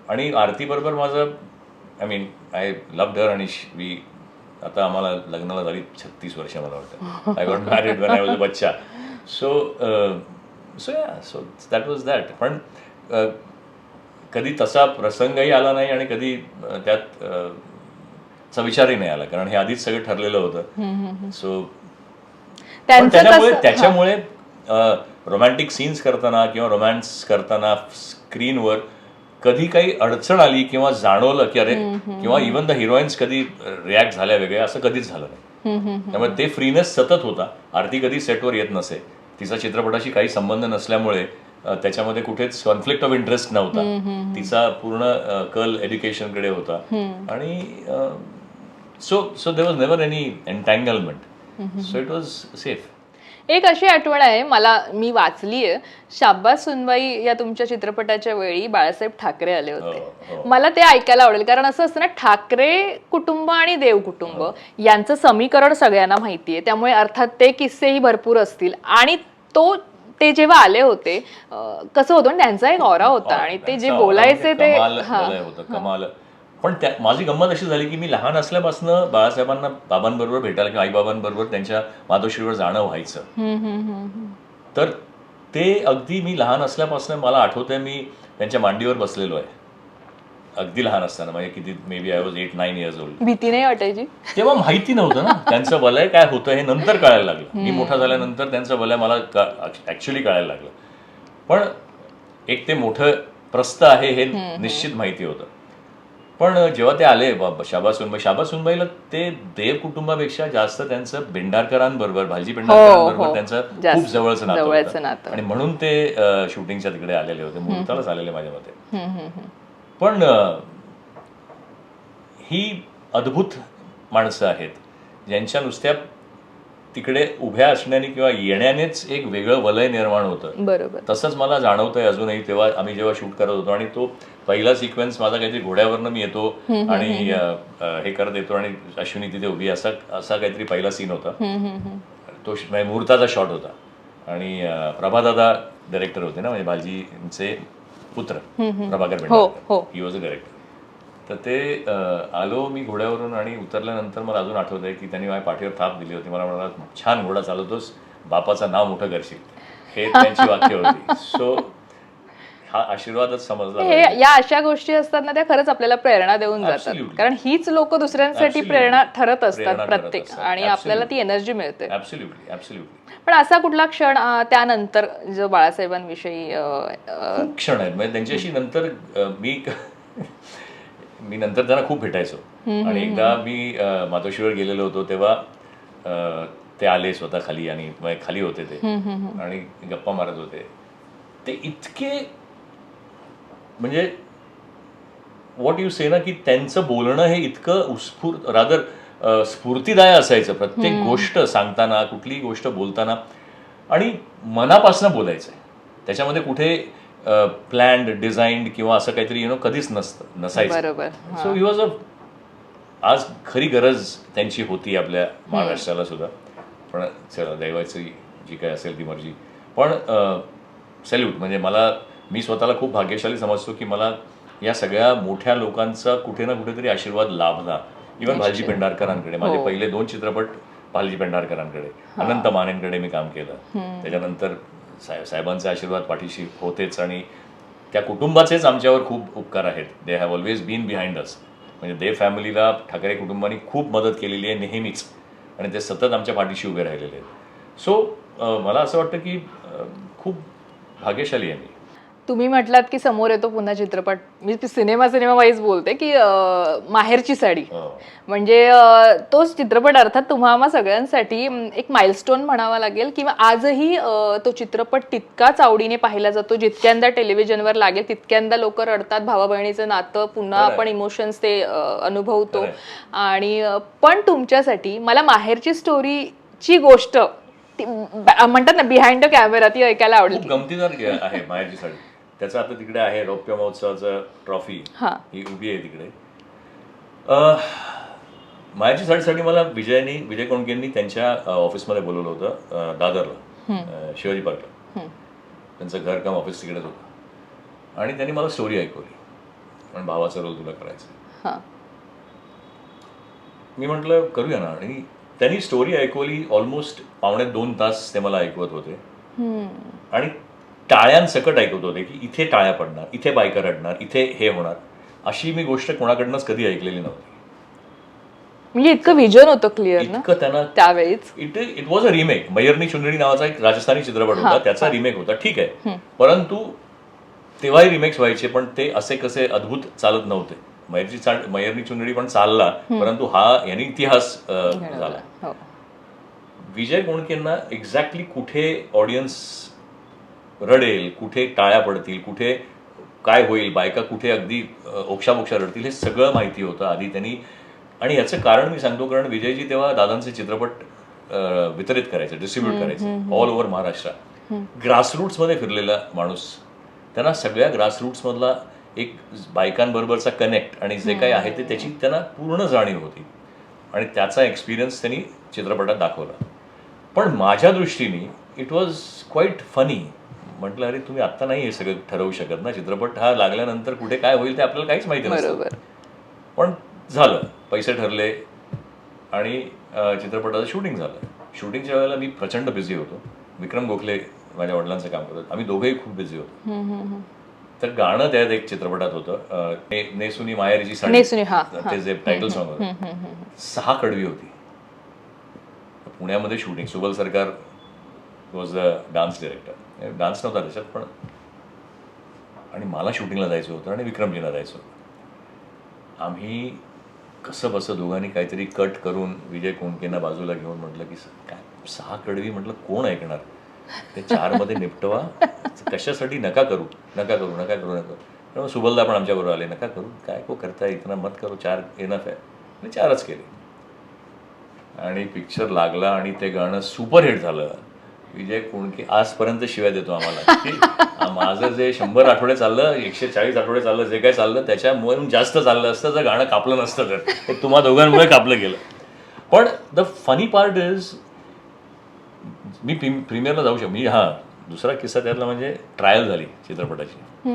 आणि आरतीबरोबर माझं आय लव्ड हर. आणि आता आम्हाला लग्नाला झाली 36 वर्ष मला वाटतं. I got married when I was a बच्चा. So that was that. पण कधी तसा प्रसंगही आला नाही आणि कधी त्यात चा विचारही नाही आला, कारण हे आधीच सगळं ठरलेलं होतं. सो त्याच्यामुळे रोमॅन्टिक सीन्स करताना किंवा रोमॅन्स करताना स्क्रीनवर कधी काही अडचण आली किंवा जाणवलं की अरे, किंवा इव्हन द हिरोईन्स कधी रिॲक्ट झाल्या वेगळ्या, असं कधीच झालं नाही. त्यामुळे ते फ्रीनेस सतत होता. आरती कधी सेटवर येत नसे. तिचा चित्रपटाशी काही संबंध नसल्यामुळे त्याच्यामध्ये कुठेच कॉन्फ्लिक्ट ऑफ इंटरेस्ट नव्हता. तिचा पूर्ण कल एज्युकेशनकडे होता. आणि so there was never any entanglement. So it was safe. एक अशी आठवण आहे मी वाचलीये, शाब्बास सुनबाई या तुमच्या चित्रपटाच्या वेळी बाळासाहेब ठाकरे आले होते. मला ते ऐकायला आवडेल, कारण असं असतं ना, ठाकरे कुटुंब आणि देव कुटुंब यांचं समीकरण सगळ्यांना माहितीये. त्यामुळे अर्थात ते किस्सेही भरपूर असतील. आणि ते जेव्हा आले होते कसं होतं, त्यांचा एक ऑरा होता आणि ते जे बोलायचे ते कमाल. पण माझी गंमत अशी झाली की मी लहान असल्यापासून बाळासाहेबांना बाबांबरोबर भेटायला किंवा आईबाबांबरोबर त्यांच्या मातोश्रीवर जाणं व्हायचं. तर ते अगदी मी लहान असल्यापासून मला आठवतंय, मी त्यांच्या मांडीवर बसलेलो आहे अगदी लहान असताना. म्हणजे किती, maybe I was 8-9 years old. भीती नाही वाटायची तेव्हा? माहिती नव्हतं ना त्यांचं वलय काय होतं हे नंतर कळायला लागलं. मी मोठा झाल्यानंतर त्यांचं वलय मला ऍक्च्युली कळायला लागलं. पण एक ते मोठं प्रस्थ आहे हे निश्चित माहिती होतं. पण जेव्हा ते आले शाबास सुनबाईला ते देव कुटुंबापेक्षा जास्त त्यांचं भेंडारकरांबरोबर, भालजी भेंडारकरांबरोबर त्यांचं खूप जवळचं नातं. आणि म्हणून ते शूटिंगच्या तिकडे आलेले होते. मुहूर्तालाच आलेले माझ्या मते. पण ही अद्भुत माणसं आहेत ज्यांच्या नुसत्या तिकडे उभ्या असण्याने किंवा येण्यानेच एक वेगळं वलय निर्माण होतं. बरोबर. तसंच मला जाणवतंय अजूनही. तेव्हा आम्ही जेव्हा शूट करत होतो आणि तो पहिला सिक्वेन्स माझा काहीतरी घोड्यावरनं मी येतो आणि हे करत येतो आणि अश्विनी तिथे उभी, असा काहीतरी पहिला सीन होता. तो मुहूर्ताचा शॉट होता. आणि प्रभादादा डायरेक्टर होते ना, म्हणजे भालजींचे पुत्र Prabhakar Bhendarkar, he was a director. तर ते आलो मी घोड्यावरून आणि उतरल्यानंतर मला अजून आठवतंय की त्यांनी माझ्या पाठीवर थाप दिली होती. मला म्हणाला, छान घोडा चालवतोस, बापाचं नाव मोठं करशील, हे त्यांची वाक्य होती. सो हा आशीर्वादच समजला. या अशा गोष्टी असतात ना, त्या खरंच आपल्याला प्रेरणा देऊन जातात. कारण हीच लोक दुसऱ्यांसाठी प्रेरणा ठरत असतात प्रत्येक, आणि आपल्याला ती एनर्जी मिळते. पण असा कुठला क्षण त्यानंतर जो बाळासाहेबांविषयी? खूप क्षण आहेत. म्हणजे त्यांच्याशी नंतर मी नंतर त्यांना खूप भेटायचो. आणि एकदा मी मातोश्रीवर गेलेलो होतो तेव्हा ते आले स्वतः खाली आणि खाली होते ते आणि गप्पा मारत होते. ते इतके म्हणजे व्हॉट यू से ना की त्यांचं बोलणं हे इतकं उत्स्फूर्त रादर स्फूर्तिदाय असायचं प्रत्येक गोष्ट सांगताना, कुठलीही गोष्ट बोलताना, आणि मनापासून बोलायचं आहे. त्याच्यामध्ये कुठे प्लॅन्ड डिझाईन्ड किंवा असं काहीतरी कधीच नसायचं. बरोबर. सो ही वॉज आज खरी गरज त्यांची होती आपल्या महाराष्ट्राला सुद्धा. पण चला, दैवाची जी काय असेल ती मर्जी. पण सॅल्यूट, म्हणजे मी स्वतःला खूप भाग्यशाली समजतो की मला या सगळ्या मोठ्या लोकांचा कुठे ना कुठेतरी आशीर्वाद लाभला. इव्हन भालजी पेंढारकरांकडे माझे पहिले 2 चित्रपट, भालजी पेंढारकरांकडे, अनंत मानेंकडे मी काम केलं. त्याच्यानंतर साहेबांचे आशीर्वाद पाठीशी होतेच, आणि त्या कुटुंबाचेच आमच्यावर खूप उपकार आहेत. They have always been behind us. म्हणजे देव फॅमिलीला ठाकरे कुटुंबाने खूप मदत केलेली आहे नेहमीच, आणि ते सतत आमच्या पाठीशी उभे राहिलेले आहेत. सो मला असं वाटतं की खूप भाग्यशाली आहे मी. तुम्ही म्हटलात की समोर येतो पुन्हा चित्रपट, मी सिनेमा वाईज बोलते की माहेरची साडी, म्हणजे तोच चित्रपट अर्थात तुम्हा सगळ्यांसाठी एक माइलस्टोन म्हणावा लागेल, किंवा आजही तो चित्रपट तितकाच आवडीने पाहिला जातो. जितक्यांदा टेलिव्हिजनवर लागेल तितक्यांदा लोक रडतात. भावा बहिणीचं नातं पुन्हा आपण इमोशन्स ते अनुभवतो. आणि पण तुमच्यासाठी मला माहेरची स्टोरीची गोष्ट म्हणतात ना बिहाइंड द कॅमेरा, ती ऐकायला आवडेल. गमतीदार आहे माहेरची साडी. त्याचं आता तिकडे आहे रौप्य महोत्सवाचं ट्रॉफी, ही उभी आहे तिकडे. माहेरची साडीसाठी मला विजय कोंडकेंनी त्यांच्या ऑफिसमध्ये बोलवलं होतं दादरला, शिवाजी पार्कला. त्यांचं घर काम ऑफिस तिकडेच होतं, आणि त्यांनी मला स्टोरी ऐकवली, पण भावाचा रोल तुला करायचा. मी म्हटलं करूया ना, आणि त्यांनी स्टोरी ऐकवली. ऑलमोस्ट 2.5 तास ते मला ऐकवत होते, आणि टाळ्यांसकट ऐकवत होते की इथे टाळ्या पडणार, इथे बायका रडणार, इथे हे होणार. अशी मी गोष्ट कोणाकडनंच कधी ऐकलेली नव्हती. म्हणजे इतकं विजन होतं क्लिअर ना इतकं त्यांना त्यावेळीच. It was a remake. Mayarni Chunari नावाचा एक राजस्थानी चित्रपट होता, त्याचा रिमेक होता, ठीक आहे. परंतु तेव्हाही रिमेक्स व्हायचे, पण ते असे कसे अद्भुत चालत नव्हते. मयरनी चुनरी पण चालला, परंतु याने इतिहास झाला. विजय कोंडकेंना एक्झॅक्टली कुठे ऑडियन्स रडेल, कुठे टाळ्या पडतील, कुठे काय होईल, बायका कुठे अगदी ओक्षाबोक्षा रडतील, हे सगळं माहिती होतं आधी त्यांनी. आणि याचं कारण मी सांगतो, कारण विजयजी तेव्हा दादांचे चित्रपट वितरित करायचे, डिस्ट्रीब्यूट करायचे ऑल ओव्हर महाराष्ट्र. ग्रासरूट्समध्ये फिरलेला माणूस, त्यांना सगळ्या ग्रासरूट्समधला एक बायकांबरोबरचा कनेक्ट आणि जे काही आहे ते त्याची त्यांना पूर्ण जाणीव होती, आणि त्याचा एक्सपिरियन्स त्यांनी चित्रपटात दाखवला. पण माझ्या दृष्टीने इट वॉज क्वाईट फनी. म्हटलं अरे तुम्ही आत्ता नाही हे सगळं ठरवू शकत ना, चित्रपट हा लागल्यानंतर कुठे काय होईल ते आपल्याला काहीच माहिती नसतं. पण झालं, पैसे ठरले, आणि चित्रपटाचं शूटिंग झालं. शूटिंगच्या वेळेला मी प्रचंड बिझी होतो. विक्रम गोखले माझ्या वडिलांचं काम करतात, आम्ही दोघेही खूप बिझी होतो. तर गाणं त्यात एक चित्रपटात होतं, नेसुनी माहेरची साडी, ते जे टायटल सॉंग होतं. 6 कडवी होती. पुण्यामध्ये शूटिंग, सुबल सरकार was the dance director. Dance नव्हता त्याच्यात, पण आणि मला शूटिंगला जायचं होतं आणि विक्रमजीला जायचं होतं. आम्ही कसं बसं दोघांनी काहीतरी कट करून विजय कोंडकेंना बाजूला घेऊन म्हटलं की काय 6 कडवी, म्हटलं कोण ऐकणार, ते 4 मध्ये निपटवा, कशासाठी, नका करू. त्यामुळे सुबलदा पण आमच्याबरोबर आले, नका करू, काय को करताय, इतना मत करू, 4 एनफ आहे. मी 4च केले, आणि पिक्चर लागला, आणि ते गाणं सुपरहिट झालं. विजय कोंडके आजपर्यंत शिवाय देतो आम्हाला की माझं जे 100 आठवडे चाललं, 140 आठवडे चाललं, जे काही चाललं त्याच्यामुळे जास्त चाललं असतं जर गाणं कापलं नसतं, तर ते तुम्हा दोघांमुळे कापलं गेलं. पण द फनी पार्ट इज, मी प्रीमियरला जाऊ शकतो. दुसरा किस्सा त्यातला म्हणजे ट्रायल झाली चित्रपटाची,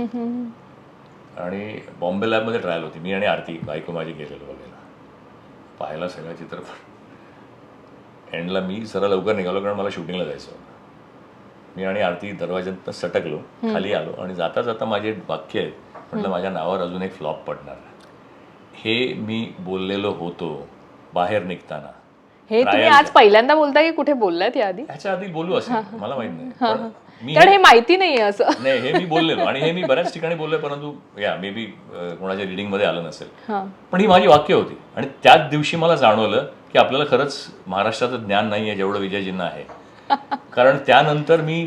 आणि बॉम्बे लॅबमध्ये ट्रायल होती. मी आणि आरती बायको माझी गेलेलो बघायला, पाहायला सगळा चित्रपट. एंडला मी जरा लवकर निघालो, कारण मला शूटिंगला जायचं होतं. मी आणि आरती दरवाज्यात सटकलो, खाली आलो, आणि जाता जाता माझे वाक्य आहेत, म्हटलं माझ्या नावावर अजून एक फ्लॉप पडणार, हे मी बोललेलो होतो बाहेर निघताना. हे तुम्ही आज पहिल्यांदा बोलताय की कुठे बोललात याआधी? ह्याच्या आधी बोलू असं मला माहित नाही, मी हे माहिती नाही असं नाही, हे मी बोललेलो, आणि हे मी बऱ्याच ठिकाणी बोललोय, परंतु मे बी कोणाच्या रिडिंग मध्ये आलं नसेल. पण ही माझी वाक्य होती, आणि त्याच दिवशी मला जाणवलं की आपल्याला खरंच महाराष्ट्राचं ज्ञान नाही आहे जेवढं विजयजींना आहे. कारण त्यानंतर मी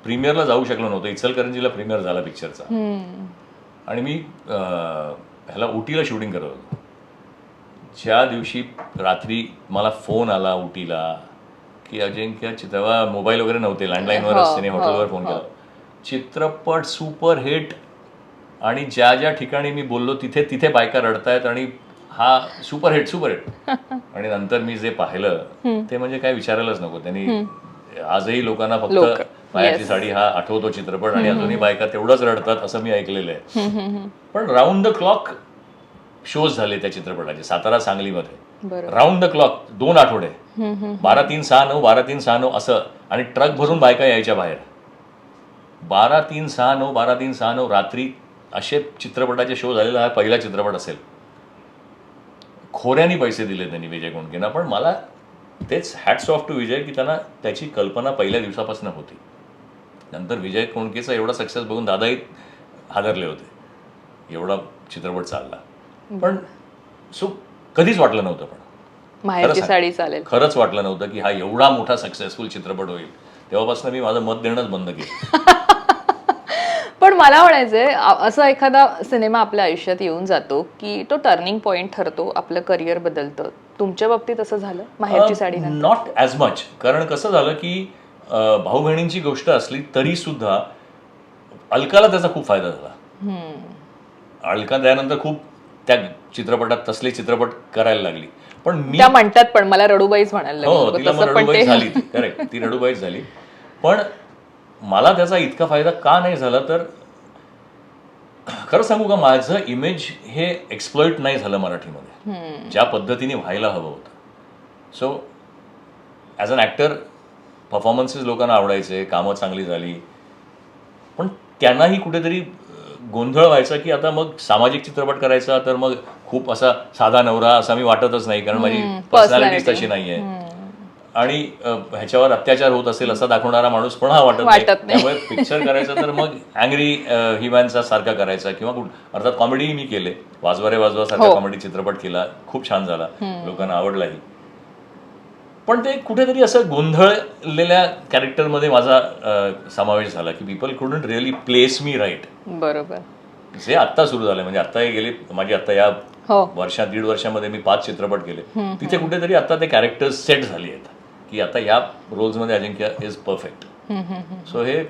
प्रीमियरला जाऊ शकलो नव्हतो. इचलकरंजीला प्रीमियर झाला पिक्चरचा, आणि मी ह्याला उटीला शूटिंग करत होतो. ज्या दिवशी रात्री मला फोन आला उटीला की अजिंक्य तेव्हा मोबाईल वगैरे नव्हते, लँडलाईनवरच त्याने हॉटेलवर फोन केला, चित्रपट सुपर हिट आणि ज्या ज्या ठिकाणी मी बोललो तिथे तिथे बायका रडतायत आणि हा सुपर हिट आणि नंतर मी जे पाहिलं ते म्हणजे काय विचारायलाच नको. त्यांनी आजही लोकांना फक्त मायाची साडी हा आठवतो चित्रपट आणि अजूनही बायका तेवढंच रडतात असं मी ऐकलेलं आहे. पण राऊंड द क्लॉक शोज झाले त्या चित्रपटाचे सातारा सांगलीमध्ये, राऊंड द क्लॉक 2 आठवडे, 12-3-6-9 12-3-6-9 असं, आणि ट्रक भरून बायका यायच्या बाहेर. 12-3-6-9 12-3-6-9 रात्री असे चित्रपटाचे शो झालेला हा पहिला चित्रपट असेल. खोऱ्यानी पैसे दिले त्यांनी विजय कोंडकेंना, पण मला तेच हॅट्स ऑफ टू विजय की त्यांना त्याची कल्पना पहिल्या दिवसापासून होती. नंतर विजय कोंडकेचा एवढा सक्सेस बघून दादाही हादरले होते, एवढा चित्रपट चालला. पण कधीच वाटलं नव्हतं, पण माहेरची साडी चालेल, खरंच वाटलं नव्हतं की हा एवढा मोठा सक्सेसफुल चित्रपट होईल. तेव्हापासून मी माझं मत देणंच बंद केलं. पण मला म्हणायचंय असा एखादा सिनेमा आपल्या आयुष्यात येऊन जातो की तो टर्निंग पॉइंट ठरतो, आपलं करिअर बदलतं. तुमच्या बाबतीत असं झालं माहेरची साडी? नॉट ॲज मच, कारण कसं झालं की भाऊ बहिणींची गोष्ट असली तरी सुद्धा अलकाला त्याचा खूप फायदा झाला. अलका त्यानंतर खूप त्या चित्रपटात तसले चित्रपट करायला लागली. पण मी त्या म्हणतात पण मला रडूबाईच म्हणायला हो, तिला मग रडूबाई झाली, करेक्ट, ती रडूबाईच झाली. पण मला त्याचा इतका फायदा का नाही झाला, तर खरं सांगू का, माझं इमेज हे एक्सप्लॉइट नाही झालं मराठीमध्ये ज्या पद्धतीने व्हायला हवं होतं. So as an actor performances लोकांना आवडायचे, कामं चांगली झाली, पण त्यांनाही कुठेतरी गोंधळ व्हायचा की आता मग सामाजिक चित्रपट करायचा तर मग खूप असा साधा नवरा असा मी वाटतच नाही, कारण माझी पर्सनॅलिटीच तशी नाही आहे, आणि ह्याच्यावर अत्याचार होत असेल असा दाखवणारा माणूस पण हा वाटत नाही. त्यामुळे पिक्चर करायचं तर मग अँग्री हिमॅनचा सारखा करायचा, किंवा अर्थात कॉमेडीही मी केले, वाजवा रे वाजवा सारखा कॉमेडी चित्रपट केला, खूप छान झाला, लोकांना आवडलाही. पण ते कुठेतरी असं गोंधळलेल्या कॅरेक्टरमध्ये माझा समावेश झाला की पीपल कुडंट रिअली प्लेस मी राईट. बरोबर. जे आत्ता सुरू झालं, म्हणजे आता गेले माझी आता या दीड वर्षामध्ये मी 5 चित्रपट केले, तिथे कुठेतरी आता ते कॅरेक्टर्स सेट झाली आहेत की आता या रोल्समध्ये अजिंक्य इज परफेक्ट. सो हे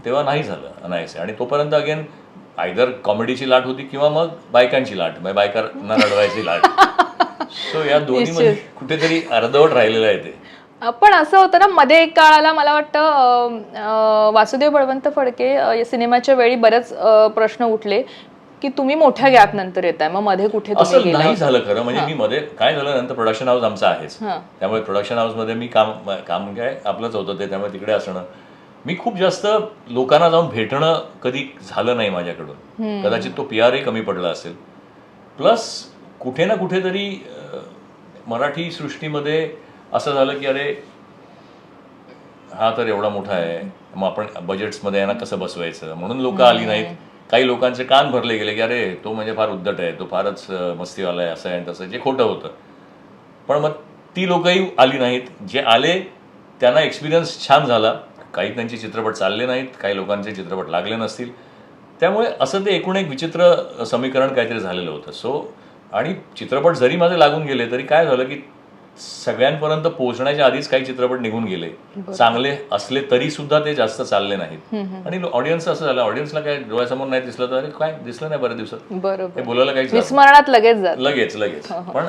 तेव्हा नाही झालं अनायसे, आणि तोपर्यंत अगेन आयदर कॉमेडीची लाट होती किंवा मग बायकांची लाट, बायकांना रडवायची लाट. सो या दोन्हीमध्ये कुठेतरी अर्धवट राहिलेलं आहे ते. पण असं होतं ना, मध्ये एक काळाला मला वाटतं वासुदेव बळवंत फडके या सिनेमाच्या वेळी बरेच प्रश्न उठले की तुम्ही मोठ्या गॅप नंतर येताय, मग मध्ये कुठे असं नाही झालं खरं. म्हणजे मी मध्ये काय झालं, नंतर प्रोडक्शन हाऊस आमचं आहेच, त्यामुळे प्रोडक्शन हाऊसमध्ये मी काम काय आपलंच होतं ते, त्यामुळे तिकडे असणं, मी खूप जास्त लोकांना जाऊन भेटणं कधी झालं नाही माझ्याकडून. कदाचित तो PR कमी पडला असेल. प्लस कुठे ना कुठेतरी मराठी सृष्टीमध्ये असं झालं की अरे हा तर एवढा मोठा आहे, मग आपण बजेट्समध्ये यांना कसं बसवायचं, म्हणून लोक आली नाहीत. काही लोकांचे कान भरले गेले की अरे तो म्हणजे फार उद्धट आहे, तो फारच मस्तीवाला आहे, असं आहे तसं, जे खोटं होतं. पण मग ती लोकही आली नाहीत. जे आले त्यांना एक्सपिरियन्स छान झाला. काही त्यांचे चित्रपट चालले नाहीत, काही लोकांचे चित्रपट लागले नसतील. त्यामुळे असं ते एकूण एक विचित्र समीकरण काहीतरी झालेलं होतं. सो आणि चित्रपट जरी माझे लागून गेले तरी काय झालं की सगळ्यांपर्यंत पोहोचण्याच्या आधीच काही चित्रपट निघून गेले, चांगले असले तरी सुद्धा ते जास्त चालले नाहीत. आणि ऑडियन्स असं झालं, ऑडियन्सला काय डोळ्यासमोर नाही दिसलं तर काय दिसलं नाही बऱ्याच दिवसात, ते बोलायला काही विस्मरणात लगेच. पण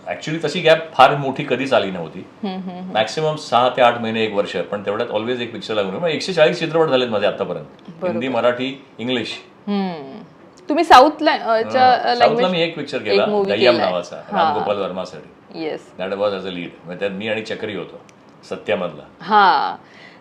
ऍक्च्युली तशी गॅप फार मोठी कधीच आली नव्हती. मॅक्सिमम 6 ते 8 महिने, 1 वर्ष, पण तेवढ्यात ऑलवेज एक पिक्चर लागून 140 चित्रपट झालेत माझे आतापर्यंत, हिंदी, मराठी, इंग्लिश. तुम्ही साऊथला मी एक पिक्चर केला दय्यम नावाचा, रामगोपाल वर्मासाठी. That was as a lead, त्यात मी आणि चक्री होतो, सत्यामधला. हा,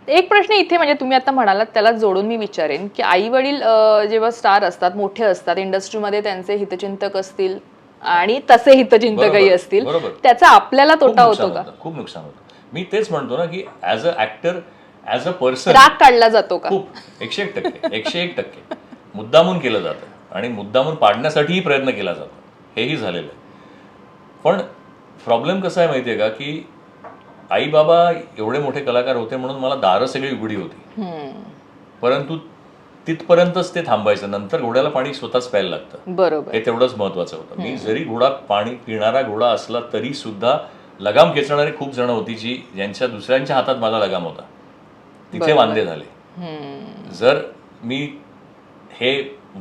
एक प्रश्न इथे म्हणजे तुम्ही आता म्हणालात त्याला जोडून मी विचारेन की आई वडील जेव्हा स्टार असतात, मोठे असतात इंडस्ट्रीमध्ये, त्यांचे हितचिंतक असतील आणि तसे हितचिंतकही असतील, त्याचा आपल्याला तोटा होतो का? खूप नुकसान होतं. मी तेच म्हणतो ना की as a actor, as a person राग काढला जातो का? खूप, 101% मुद्दामून केलं जातं आणि मुद्दामून पाडण्यासाठीही प्रयत्न केला जातो, हेही झालेलं आहे. पण प्रॉब्लेम कसा आहे माहितीये का की आई बाबा एवढे मोठे कलाकार होते म्हणून मला दारं सगळी उघडी होती, परंतु तिथपर्यंतच ते थांबायचं. नंतर घोड्याला पाणी स्वतःच प्यायला लागतं. बरोबर. हे तेवढंच महत्वाचं होतं. मी जरी घोडा पाणी पिणारा घोडा असला तरी सुद्धा लगाम खेचणारी खूप जण होती ज्यांच्या दुसऱ्यांच्या हातात माझा लगाम होता. तिथे वांदे झाले. जर मी हे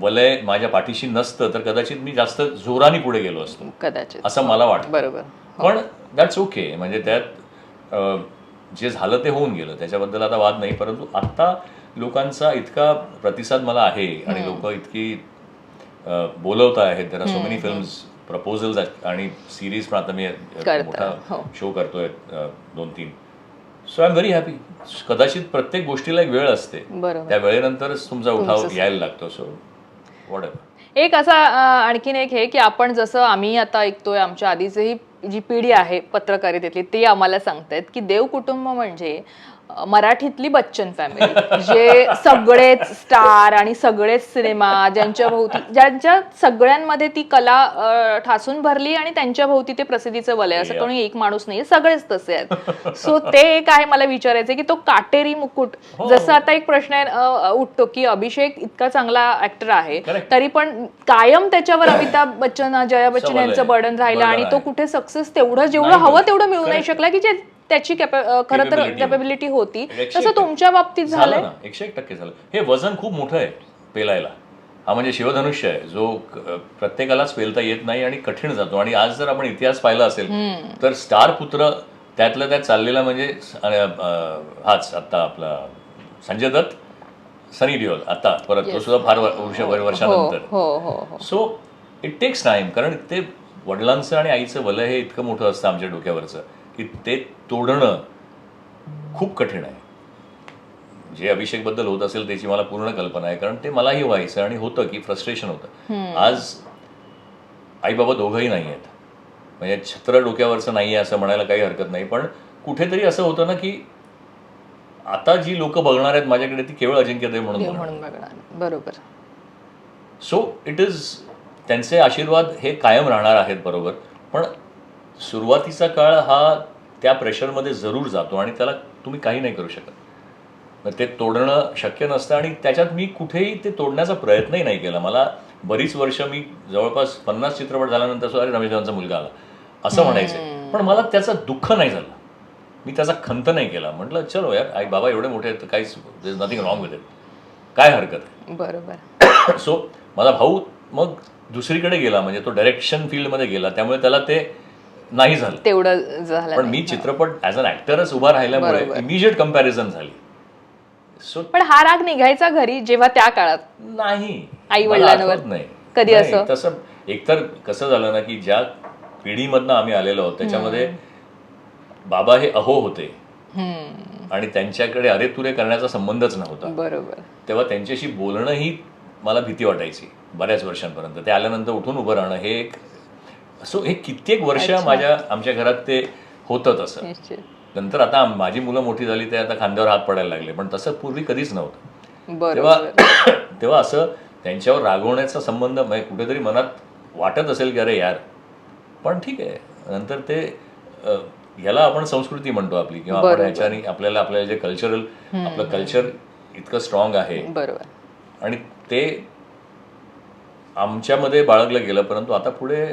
वलय माझ्या पाठीशी नसतं तर कदाचित मी जास्त जोराने पुढे गेलो असतो कदाचित असं मला वाटतं. बरोबर. पण दॅट्स ओके. म्हणजे त्यात जे झालं ते होऊन गेलं, त्याच्याबद्दल आता वाद नाही. परंतु आता लोकांचा इतका प्रतिसाद मला आहे आणि लोक इतकी बोलवत आहेत. There are so many films proposals आणि सिरीज पण आता मी मोठा शो करतोय 2-3. So I am very happy. कदाचित प्रत्येक गोष्टीला एक वेळ असते, त्या वेळेनंतरच तुमचा उठाव यायला लागतो. So what ever. एक असा आणखीन एक हे की आपण जसं आम्ही आता ऐकतोय, आमच्या आधीची जी पिढी आहे पत्रकारितेतली ती आम्हाला सांगतायत की देव कुटुंब म्हणजे मराठीतली बच्चन फॅमिली, जे सगळेच स्टार आणि सगळेच सिनेमा, ज्यांच्या भोवती ज्यांच्या सगळ्यांमध्ये ती कला ठासून भरली आणि त्यांच्या भोवती ते प्रसिद्धीचं वलय. असं कोणी एक माणूस नाही, सगळेच तसे आहेत. सो ते एक आहे मला विचारायचं की तो काटेरी मुकुट, जसं आता एक प्रश्न उठतो की अभिषेक इतका चांगला ऍक्टर आहे तरी पण कायम त्याच्यावर अमिताभ बच्चन, जया बच्चन यांचं बर्डन राहिलं आणि तो कुठे सक्सेस तेवढं जेवढं हवं तेवढं मिळू नाही शकला की जे त्याची खरं तर कॅपेबिलिटी होती. तसं तुमच्या बाबतीत झालं ना? 101% झालं. हे वजन खूप मोठं आहे पेलायला. हा म्हणजे शिवधनुष्य आहे जो प्रत्येकालाच पेलता येत नाही आणि कठीण जातो. आणि आज जर आपण इतिहास पाहिला असेल तर स्टार पुत्र त्यातल्या त्यात चाललेला म्हणजे हाच आता आपला संजय दत्त, सनी देओल आता परत, तो सुद्धा फार वर्षानंतर. So it takes time. कारण ते वडिलांचं आणि आईचं वलय हे इतकं मोठं असतं आमच्या डोक्यावरचं की ते तोडणं खूप कठीण आहे. जे अभिषेक बद्दल होत असेल त्याची मला पूर्ण कल्पना आहे, कारण ते मलाही व्हायचं आणि होतं की फ्रस्ट्रेशन होतं. आज आई बाबा दोघंही नाही आहेत, म्हणजे छत्र डोक्यावरचं नाही आहे असं म्हणायला काही हरकत नाही. पण कुठेतरी असं होतं ना की आता जी लोक बघणार आहेत माझ्याकडे ती केवळ अजिंक्यदेव म्हणून बघणार. बरोबर. सो इट इज, त्यांचे आशीर्वाद हे कायम राहणार आहेत. बरोबर. पण सुरुवातीचा काळ हा त्या प्रेशरमध्ये जरूर जातो आणि त्याला तुम्ही काही नाही करू शकत. मग ते तोडणं शक्य नसतं आणि त्याच्यात मी कुठेही ते तोडण्याचा प्रयत्नही नाही केला. मला बरीच वर्ष, मी जवळपास 50 चित्रपट झाल्यानंतर सुद्धा रमेश देवांचा मुलगा आला असं म्हणायचं, पण मला त्याचं दुःख नाही झालं, मी त्याचा खंत नाही केला. म्हटलं चलो यार, आई बाबा एवढे मोठे आहेत तर काहीच नथिंग रॉंग विथ इट, काय हरकत आहे. बरोबर. सो माझा भाऊ मग दुसरीकडे गेला, म्हणजे तो डायरेक्शन फील्डमध्ये गेला, त्यामुळे त्याला ते नाही झालं तेवढं झालं. पण मी चित्रपट ॲज अन ऍक्टरच उभा राहिल्यामुळे इमिजिएट कम्पॅरिझन झाली. सो पण हा राग निघायचा घरी जेव्हा त्या काळात नाही, आई वडिलांवर नाही कधी असं तसं. एकतर कसं झालं ना की ज्या पिढीमधनं आम्ही आलेलो आहोत त्याच्यामध्ये बाबा हे अहो होते आणि त्यांच्याकडे अरे तुरे करण्याचा संबंधच नव्हता. बरोबर. तेव्हा त्यांच्याशी बोलणं ही मला भीती वाटायची बऱ्याच वर्षांपर्यंत. ते आल्यानंतर उठून उभं राहणं हे एक, सो हे कित्येक वर्ष आमच्या घरात ते होतं तसं. नंतर आता माझी मुलं मोठी झाली ते आता खांद्यावर हात पडायला लागले, पण तसं पूर्वी कधीच नव्हतं. तेव्हा असं त्यांच्यावर रागवण्याचा संबंध कुठेतरी मनात वाटत असेल की अरे यार, पण ठीक आहे. नंतर ते ह्याला आपण संस्कृती म्हणतो आपली, किंवा आपण ह्याच्याने आपल्याला जे कल्चरल, आपलं कल्चर इतकं स्ट्रॉंग आहे आणि ते आमच्यामध्ये बाळगलं गेलं. परंतु आता पुढे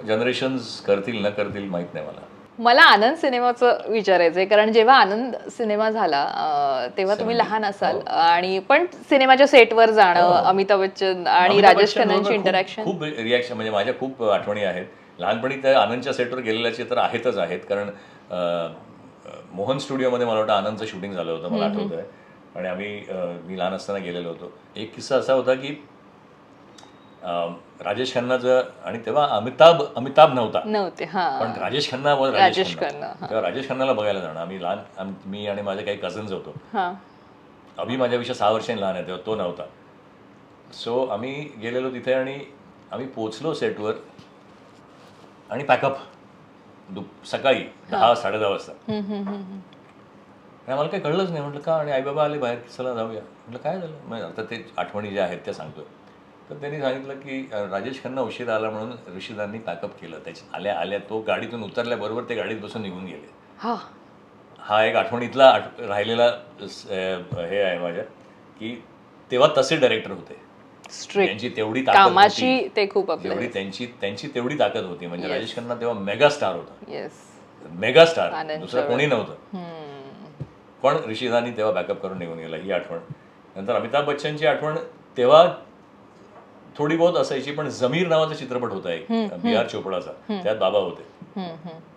जनरेशन्स करतील न करतील माहित नाही मला. मला आनंद सिनेमाचं विचारायचंय, कारण जेव्हा आनंद सिनेमा झाला तेव्हा तुम्ही लहान असाल आणि पण सिनेमाच्या सेटवर जाणं, अमिताभ बच्चन आणि राजेश खन्नांची इंटरॅक्शन, खूप रिॲक्शन, म्हणजे माझ्या खूप आठवणी आहेत. लहानपणी त्या आनंदच्या सेटवर गेलेल्याचे तर आहेतच आहेत, कारण मोहन स्टुडिओमध्ये मला वाटतं आनंदचं शूटिंग झालं होतं, मला आठवतं आहे. आणि मी लहान असताना गेलेलो होतो. एक किस्सा असा होता की राजेश खन्नाचं, आणि तेव्हा अमिताभ नव्हते पण राजेश खन्ना तेव्हा राजेश खन्नाला बघायला जाणं. आम्ही लहान, मी आणि माझे काही कझन्स होतो. अभि माझ्यापेक्षा 6 वर्षांनी लहान आहे, तेव्हा तो नव्हता. सो आम्ही गेलेलो तिथे आणि आम्ही पोचलो सेटवर आणि पॅकअप सकाळी 10-10:30 वाजता. आणि आम्हाला काही कळलंच नाही. म्हटलं का, आणि आई बाबा आले बाहेर, चला जाऊया. म्हटलं काय झालं, मग आता ते आठवणी ज्या आहेत त्या सांगतोय. तर त्यांनी सांगितलं की राजेश खन्ना उशीर आला म्हणून ऋषीदांनी पॅकअप केलं. त्याच्या आल्या तो गाडीतून उतरल्याबरोबर ते गाडीत बसून निघून गेले. हा एक आठवणीतला राहिलेला हे आहे माझ्या, की तेव्हा तसे डायरेक्टर होते, स्ट्रिक्ट त्यांची तेवढी ताकद कामाची होती, ते खूप आपलं जेवढी त्यांची तेवढी ताकद होती. म्हणजे राजेश खन्ना तेव्हा मेगा स्टार होता, येस मेगा स्टार, आनंद दुसरं कोणी नव्हतं. हम्म. पण ऋषिदानी तेव्हा बॅकअप करून निघून गेला, ही आठवण. नंतर अमिताभ बच्चनची आठवण तेव्हा थोडी बहुत असायची, पण जमीर नावाचा चित्रपट होता एक बी आर चोपडाचा, त्यात बाबा होते.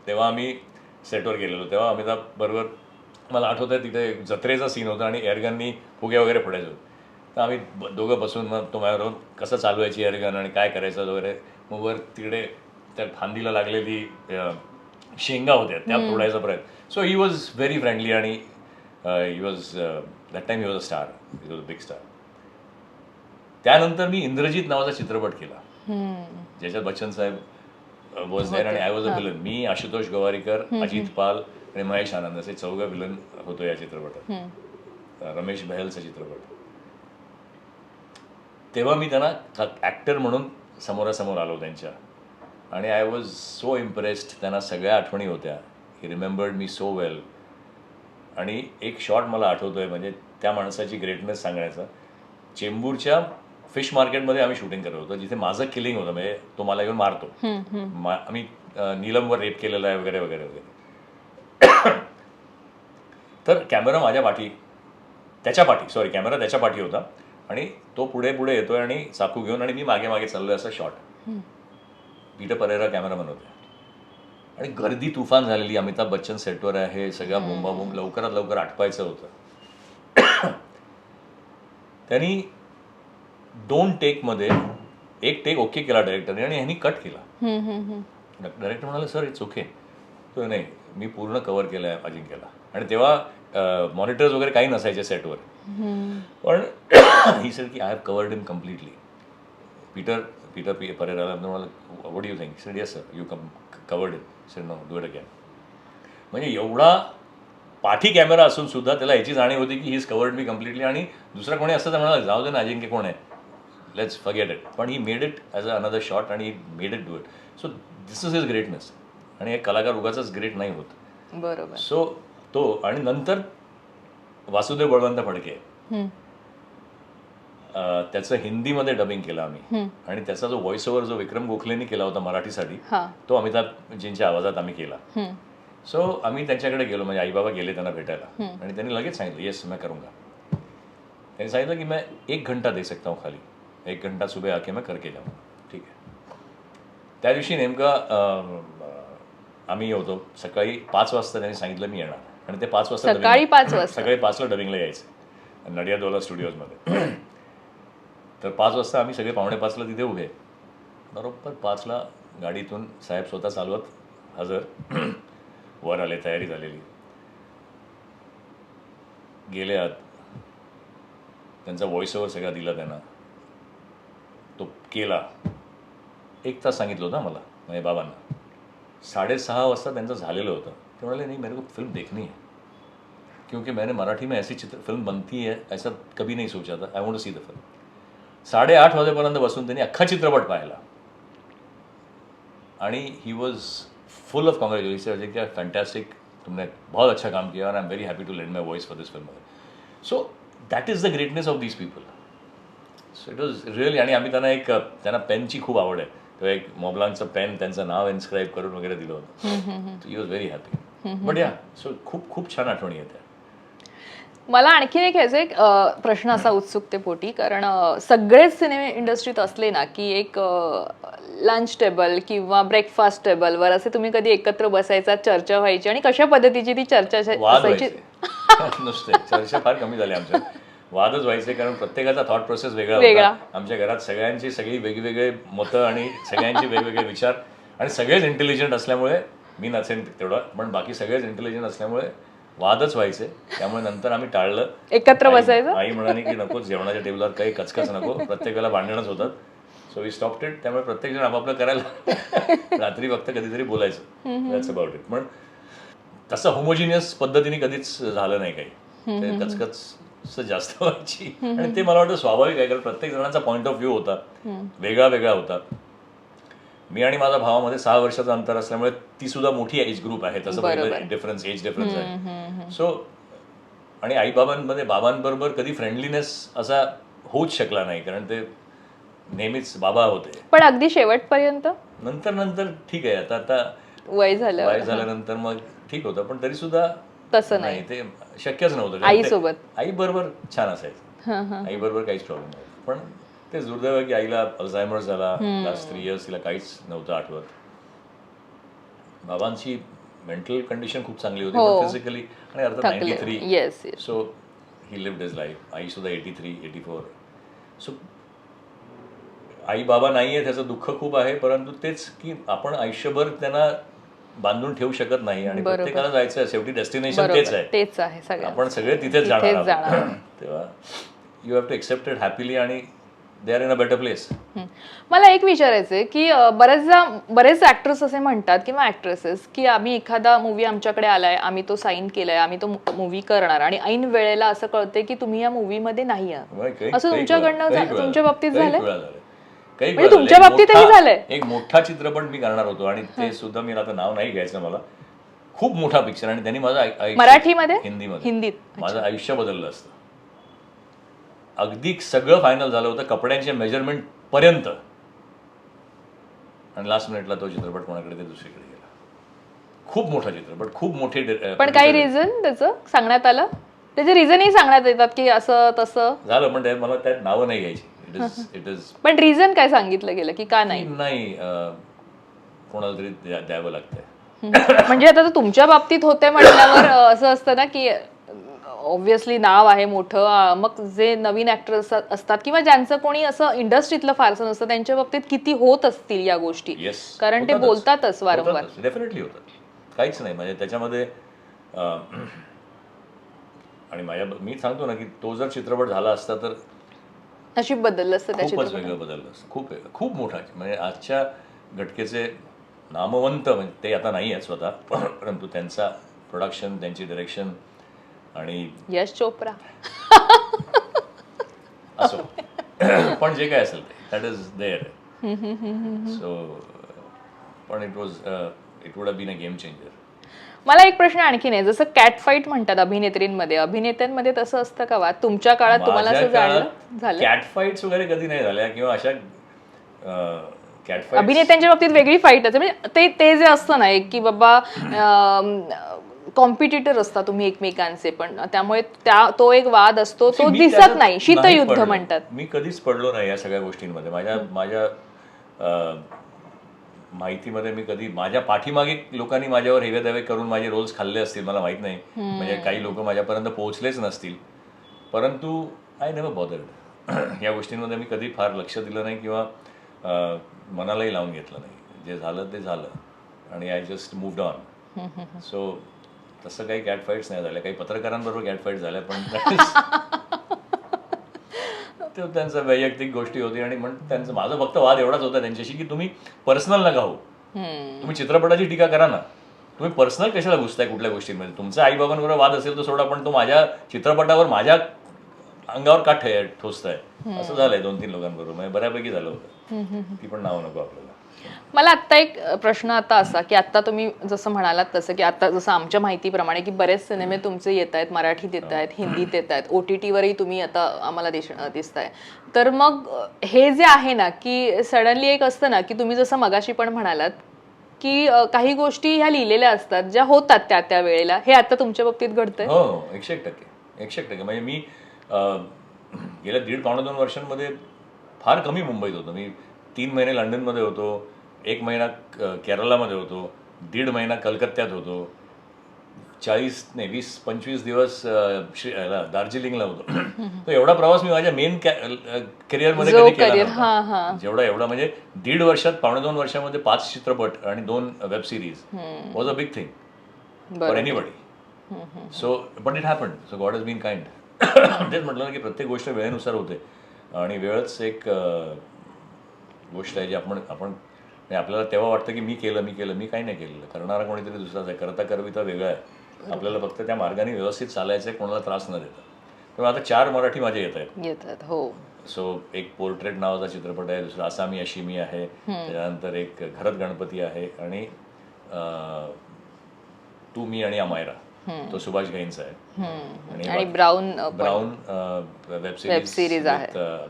तेव्हा आम्ही सेटवर गेलेलो, तेव्हा अमिताभ बरोबर मला आठवत आहे, तिथे जत्रेचा सीन होता आणि एअरगननी फुगे वगैरे फोडायचे होते. तर आम्ही दोघं बसून मग तो माझ्याबरोबर कसं चालवायची एअरगन आणि काय करायचं वगैरे, मग वर तिकडे त्या फांदीला लागलेली शेंगा होत्या त्या फोडायचा प्रयत्न. So he was very friendly आणि he was that time he was a star, he was a big star. त्यानंतर मी इंद्रजित नावाचा चित्रपट केला, ज्याच्यात बच्चन साहेब वॉज देअर आणि आय वॉज अ विलन. मी, आशुतोष गवारीकर, अजित पाल आणि महेश आनंद असे 4 विलन होतो या चित्रपटात. रमेश बहेलचा चित्रपट. तेव्हा मी त्यांना ॲक्टर म्हणून समोरासमोर आलो त्यांच्या, आणि आय वॉज सो इम्प्रेस्ड. त्यांना सगळ्या आठवणी होत्या. ही रिमेंबर्ड मी सो वेल. आणि एक शॉट मला आठवतोय, म्हणजे त्या माणसाची ग्रेटनेस सांगण्याचा. चेंबूरच्या फिश मार्केटमध्ये आम्ही शूटिंग करत होतो, जिथे माझं किलिंग होतं, म्हणजे तो मला येऊन मारतो. आम्ही नीलमवर रेप केलेला आहे वगैरे वगैरे वगैरे. तर कॅमेरा माझ्या पाठी, त्याच्या पाठी, सॉरी, कॅमेरा त्याच्या पाठी होता आणि तो पुढे पुढे येतोय आणि चाकू घेऊन, आणि मी मागे मागे चाललोय, असा शॉट. पीटर परेरा कॅमेरामन होते आणि गर्दी तुफान झालेली. अमिताभ बच्चन सेटवर आहे, सगळ्या बोंबाबोंब, लवकरात लवकर आटपायचं होतं. त्यांनी 2 टेकमध्ये एक टेक ओके केला डायरेक्टरने आणि ह्यांनी कट केला. डायरेक्टर म्हणाले, सर इट्स ओके. तो नाही, मी पूर्ण कव्हर केलं आहे अजिंक्यला. आणि तेव्हा मॉनिटर्स वगैरे काही नसायचे सेटवर. पण ही सेड की I have covered him completely. Peter परेराला म्हणाला, what do you think? Said yes sir, you covered him. Said no, do it again. म्हणजे एवढा पाठी कॅमेरा असून सुद्धा त्याला याची जाणीव होती की he is covered me completely. आणि दुसरा कोणी असतं तर म्हणाला, जाऊ दे ना, अजिंक्य कोण आहे, लेट्स फॉरगेट इट. पण he made it as a another shot आणि he made it do it. So this is his greatness. आणि एक कलाकार उगाचाच ग्रेट नाही होत. बरोबर. सो तो, आणि नंतर वासुदेव बळवंत फडके, त्याचं हिंदीमध्ये डबिंग केलं आम्ही. आणि त्याचा जो व्हॉइस ओव्हर जो विक्रम गोखलेंनी केला होता मराठीसाठी, तो अमिताभजींच्या आवाजात आम्ही केला. सो आम्ही त्यांच्याकडे गेलो, म्हणजे आई बाबा गेले त्यांना भेटायला, आणि त्यांनी लगेच सांगितलं, येस मैं करूंगा. त्यांनी सांगितलं की मैं 1 घंटा दे सकता हूँ खाली, 1 घंटा सुबह आके मैं करके जाऊँ. ठीक आहे. त्या दिवशी नेमका आम्ही होतो सकाळी 5 वाजता. त्यांनी सांगितलं मी येणार, आणि ते 5 वाजता सकाळी 5 वाजता सकाळी 5ला डबिंगला यायचं नडियादवाला स्टुडिओजमध्ये. तर 5 वाजता आम्ही सगळे 4:45ला तिथे उभे. बरोबर 5ला गाडीतून साहेब स्वतः चालवत हजर वर आले, तयारी झालेली. गेले आत, त्यांचा व्हॉइस ओव्हर सगळा दिला त्यांना, तो केला. 1 तास सांगितलं होतं मला, म्हणजे बाबांना. 6:30 वाजता त्यांचं झालेलं होतं. ते म्हणाले, नहीं मेरे को फिल्म देखनी है, क्योंकि मैंने मराठी में ऐसी फिल्म बनती है ऐसा कभी नहीं सोचा था, I want to see the film. 8:30 वाजेपर्यंत बसून त्यांनी अख्खा चित्रपट पाहिला. आणि he was full of congratulation, Ajinkya fantastic, तुमने बहुत अच्छा काम किया, और I am very happy to lend my voice for this film. So that is the greatness of these people. So it was really. आणि आम्ही त्यांना पेनची खूप आवड आहे, तेव्हा एक मॉबलांचं पेन त्यांचं नाव इन्स्क्राईब करून वगैरे दिलं होतं. ही वॉज व्हेरी हॅपी. बट या, सो खूप खूप छान आठवणी येत्या. मला आणखीन एक ह्याचा एक प्रश्न असा उत्सुकतेपोटी, कारण सगळेच सिनेमा इंडस्ट्रीत असले ना की एक लंच टेबल किंवा ब्रेकफास्ट टेबलवर असे तुम्ही कधी एकत्र बसायचा, चर्चा व्हायची, आणि कशा पद्धतीची ती चर्चा असायची? नुसते चर्चा फार कमी झाली आमच्या, वादच व्हायचे, कारण प्रत्येकाचा थॉट प्रोसेस वेगळा होता. आमच्या घरात सगळी वेगवेगळे मतं आणि सगळ्यांचे वेगवेगळे विचार, आणि सगळेच इंटेलिजंट असल्यामुळे, मी नसेन तेवढा, पण बाकी सगळेच इंटेलिजंट असल्यामुळे वादच व्हायचे. त्यामुळे नंतर आम्ही टाळलं, एकत्र बसायचं. आई म्हणाली की नको, जेवणाच्या टेबलावर काही कचकच नको, प्रत्येक वेळेला भांडणच होतात. So we stopped it. त्यामुळे प्रत्येक जण आपापलं करायला, रात्री फक्त कधीतरी बोलायचं, दॅट्स अबाउट इट. पण तसं होमोजिनियस पद्धतीने कधीच झालं नाही काही, कचकच जास्त व्हायची. आणि ते मला वाटतं स्वाभाविक आहे, कारण प्रत्येक जणांचा पॉईंट ऑफ व्ह्यू होता, वेगळा वेगळा होता. मी आणि माझ्या भावामध्ये 6 वर्षाचं अंतर असल्यामुळे ती सुद्धा मोठी एज ग्रुप आहे, तसं डिफरन्स, एज डिफरन्स आहे. सो आणि बाबांबरोबर कधी फ्रेंडलीनेस असा होऊच शकला नाही, कारण ते नेहमीच बाबा होते. पण अगदी शेवटपर्यंत नंतर नंतर ठीक आहे, आता आता वय झालं, वय झाल्यानंतर मग ठीक होतं, पण तरी सुद्धा तसं नाही, ते शक्यच नव्हतं. कारण आईसोबत. ते आई बरोबर छान असायचं, आई बरोबर काहीच प्रॉब्लेम नव्हता. पण ते दुर्दैव आहे की आईला अल्झायमर झाला. लास्ट 3 इयर्स तिला काहीच नव्हतं आठवत. बाबांची मेंटल कंडिशन खूप चांगली होती, पण फिजिकली आणि अर्थात 93. Yes. So he lived his life. आई सुद्धा 83, 84. सो आई बाबा नाही आहे त्याचं दुःख खूप आहे, परंतु तेच की आपण आयुष्यभर त्यांना बांधून ठेवू शकत नाही आणि प्रत्येकाला जायचं आहे, शेवटी डेस्टिनेशन तेच आहे. तेच आहे सगळं. आपण सगळे तिथेच जाणार आहोत. तेव्हा you have to accept it happily आणि they are in a better place. मला एक विचारायचंय की बरेच ऍक्टर्स असे म्हणतात किंवा ऍक्ट्रेसेस की आम्ही एखादा मूवी आमच्याकडे आलाय, आम्ही तो साईन केलाय, आम्ही तो मूवी करणार आणि ऐन वेळेला असं कळतंय की तुम्ही या मूवी मध्ये नाही आहात. असं तुमच्याकडनं तुमच्या बाबतीत झालंय? म्हणजे तुमच्या बाबतीतही झालंय? एक मोठा चित्रपट मी करणार होतो आणि ते सुद्धा मी आता नाव नाही घ्यायचं मला, खूप मोठा पिक्चर, आणि त्यांनी माझं मराठीमध्ये हिंदीत माझं आयुष्य बदललं असतं. अगदी सगळं फायनल झालं होतं कपड्यांच्या मेजरमेंट पर्यंत, आणि लास्ट मिनिटला तो चित्रपट कोणाकडे ते दुसरीकडे गेला. खूप मोठा चित्रपट, खूप मोठे. पण काही रिझन त्याचं सांगण्यात आलं? त्याचे रिझनही सांगण्यात येतात की असं तसं झालं, पण मला त्यात नावं नाही घ्यायची. इट इज पण रिझन काय सांगितलं गेलं की का नाही? नाही, कोणाला तरी द्यावं लागतंय. म्हणजे आता तुमच्या बाबतीत होते म्हटल्यावर असं असतं ना की ऑब्व्हियसली नाव आहे मोठं, मग जे नवीन ऍक्टर्स असतात किंवा ज्यांचं कोणी असं इंडस्ट्रीतलं फारसं नसतं त्यांच्या बाबतीत किती होत असतील या गोष्टी, कारण ते बोलतातच वारंवार. डेफिनेटली होतात, काहीच नाही म्हणजे त्याच्यामध्ये. आणि मी सांगतो ना की तो जर चित्रपट झाला असता तर नशीब बदललं असतं, खूपच वेगळं बदललं असतं. खूप मोठा, म्हणजे आजच्या घटकेचे नामवंत, म्हणजे ते आता नाही आहेत स्वतः, परंतु त्यांचा प्रोडक्शन, त्यांची डायरेक्शन आणि यश चोप्रा असो, पण जे काय असेल ते दॅट इज देअर. सो पण it would have been a game changer. मला एक प्रश्न आणखीन आहे, जसं कॅट फाईट म्हणतात अभिनेत्यांमध्ये तसं असतं का वा? तुमच्या काळात तुम्हाला असं झालं? कॅट फाईट्स वगैरे कधी नाही झाल्या, किंवा अशा कॅट फाईट अभिनेत्यांच्या बाबतीत वेगळी फाईट असते, म्हणजे ते जे असतं ना एक की बाबा कॉम्पिटिटर असता तुम्ही एकमेकांचे, पण त्यामुळे तो एक वाद असतो, तो दिसत नाही, शीतयुद्ध म्हणतात. मी कधीच पडलो नाही या सगळ्या गोष्टींमध्ये. माझ्या माहितीमध्ये मी कधी, माझ्या पाठीमागे लोकांनी माझ्यावर हेवे दावे करून माझे रोल्स खाल्ले असतील, मला माहित नाही, म्हणजे काही लोक माझ्यापर्यंत पोहोचलेच नसतील, परंतु आय नेव्हर बॉदर्ड. या गोष्टींमध्ये मी कधी फार लक्ष दिलं नाही किंवा मनालाही लावून घेतलं नाही. जे झालं ते झालं आणि I just moved on. So तसं काही कॅट फाईट्स नाही झाल्या. काही पत्रकारांबरोबर कॅट फाईट झाल्या, पण ते त्यांचं वैयक्तिक गोष्टी होती. आणि त्यांचं माझं फक्त वाद एवढाच होता त्यांच्याशी की तुम्ही पर्सनल नका हो, तुम्ही चित्रपटाची टीका करा ना, तुम्ही पर्सनल कशाला घुसताय कुठल्या गोष्टींमध्ये. तुमचा आईबाबांबरोबर वाद असेल तर सोडा, पण तो माझ्या चित्रपटावर माझ्या अंगावर का ठोचताय. असं झालंय 2-3 लोकांबरोबर, म्हणजे बऱ्यापैकी झालं होतं. ती पण नावं नको आपल्याला. मला आत्ता एक प्रश्न आता असा की आता तुम्ही जसं म्हणालात तसं की आता जसं आमच्या माहितीप्रमाणे की बरेच सिनेमे तुमचे येत आहेत, मराठीत येत आहेत, हिंदीत येत आहेत, OTT वरही तुम्ही आता आम्हाला दिसताय. तर मग हे जे आहे ना की सडनली एक असतं ना की तुम्ही जसं मगाशी पण म्हणालात की काही गोष्टी ह्या लिहिलेल्या असतात ज्या होतात त्या वेळेला, हे आता तुमच्या बाबतीत घडतंय? हो, 100%. म्हणजे मी गेल्या 1.5-2 वर्षांमध्ये फार कमी मुंबईत होतो. मी 3 महिने लंडनमध्ये होतो, 1 महिना केरळामध्ये होतो, 1.5 महिना कलकत्त्यात होतो, 20-25 दिवस दार्जिलिंगला होतो. तर एवढा प्रवास मी माझ्या मेन करिअरमध्ये कधी केला नव्हता. एवढा म्हणजे 1.5 वर्षात, 2.25 वर्षामध्ये 5 चित्रपट आणि 2 web series was a big thing for anybody. So but it happened. So God has been kind. तेच म्हटलं ना की प्रत्येक गोष्ट वेळेनुसार होते, आणि वेळच एक गोष्ट आहे जी आपण आपल्याला तेव्हा वाटतं की मी काही नाही केलेलं. करणारा कोणीतरी दुसराच आहे, करता करविता वेगळा आहे. आपल्याला फक्त त्या मार्गाने व्यवस्थित चालायचं आहे, कोणाला त्रास न देता. तेव्हा आता 4 मराठी माझे येत आहेत. हो. सो एक पोर्ट्रेट नावाचा चित्रपट आहे, दुसरा असामी अशिमी आहे, त्याच्यानंतर एक घरत गणपती आहे, आणि तू मी आणि अमायरा तो सुभाष घईंचा आहे. आणि brown brown web web series आहे.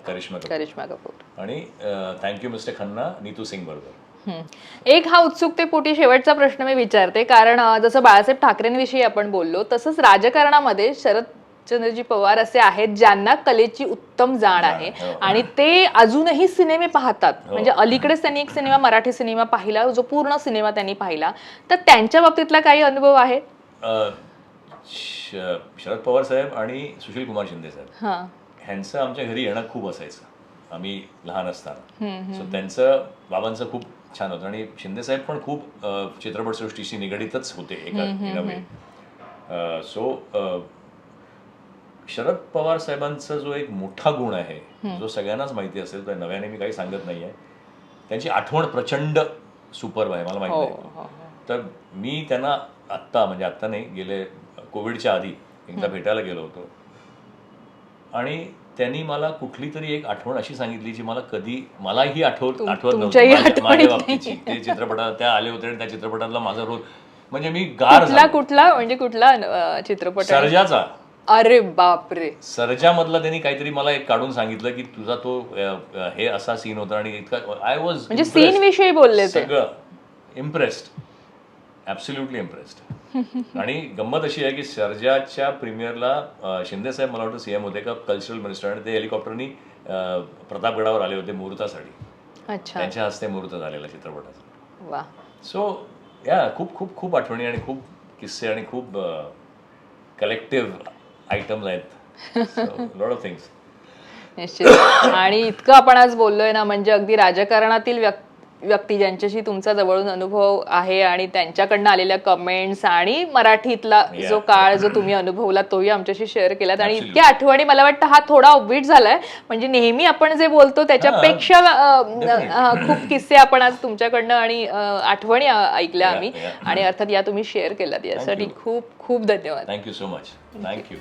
करिश्मा कपूर. करिश्मा कपूर. आणि थँक्यू मिस्टर खन्ना नीतू सिंग बरोबर. एक हा उत्सुकतेपोटी शेवटचा प्रश्न मी विचारते, कारण जसं बाळासाहेब ठाकरेंविषयी आपण बोललो तसंच राजकारणामध्ये शरदचंद्रजी पवार असे आहेत ज्यांना कलेची उत्तम जाण आहे आणि ते अजूनही सिनेमे पाहतात. म्हणजे अलीकडेच त्यांनी एक सिनेमा, मराठी सिनेमा पाहिला, जो पूर्ण सिनेमा त्यांनी पाहिला. तर त्यांच्या बाबतीतला काही अनुभव आहे? शरद पवार साहेब आणि सुशील कुमार शिंदे साहेब हा, ह्यांचं आमच्या घरी येणं खूप असायचं आम्ही लहान असताना. सो त्यांचं बाबांचं खूप छान होतं आणि शिंदे साहेब पण खूप चित्रपटसृष्टीशी निगडीतच होते एका in a way. So Sharad Pawar साहेबांचा जो एक मोठा गुण आहे, जो सगळ्यांनाच माहिती असेल, तर नव्याने मी काही सांगत नाहीये, त्यांची आठवण प्रचंड सुपर आहे, मला माहिती नाही. तर मी त्यांना आत्ता नाही, गेले कोविडच्या आधी एकदा भेटायला गेलो होतो आणि त्यांनी मला कुठली तरी एक आठवण अशी सांगितली जी मला मलाही आठवत नव्हती माझ्या बाबतीची. ते चित्रपटात त्या आले होते आणि त्या चित्रपटातला माझा रोल म्हणजे मी कुठला चित्रपट? सर्जाचा. अरे बापरे. सर्जामधला त्यांनी काहीतरी मला एक काढून सांगितलं की तुझा तो हे असा सीन होता आणि इतका आय वॉज म्हणजे सीन विषयी बोलले, सगळं इम्प्रेस्ड, ॲब्सोल्युटली इम्प्रेस्ड. आणि गंमत अशी आहे की सर्जाच्या प्रीमियरला शिंदे साहेब मला वाटतं सीएम होते का कल्चरल मिनिस्टर, आणि ते हेलिकॉप्टरनी प्रतापगडावर आले होते मुहूर्तासाठी. त्यांच्या हस्ते मुहूर्त झालेला चित्रपटाचा. सो या खूप खूप खूप आठवणी आणि खूप किस्से आणि खूप कलेक्टिव्ह आयटम्स आहेत. Lot of things. निश्चित. आणि इतकं आपण आज बोललोय ना, म्हणजे अगदी राजकारणातील व्यक्ती ज्यांच्याशी तुमचा जवळून अनुभव आहे आणि त्यांच्याकडनं आलेल्या कमेंट्स आणि मराठीतला जो काळ जो तुम्ही अनुभवला तोही आमच्याशी शेअर केलात. आणि इतक्या आठवणी, मला वाटतं हा थोडा ऑब्विट झालाय, म्हणजे नेहमी आपण जे बोलतो त्याच्यापेक्षा खूप किस्से आपण आज तुमच्याकडनं आणि आठवणी ऐकल्या आम्ही, आणि अर्थात या तुम्ही शेअर केलात, यासाठी खूप खूप धन्यवाद. Thank you so much. थँक्यू.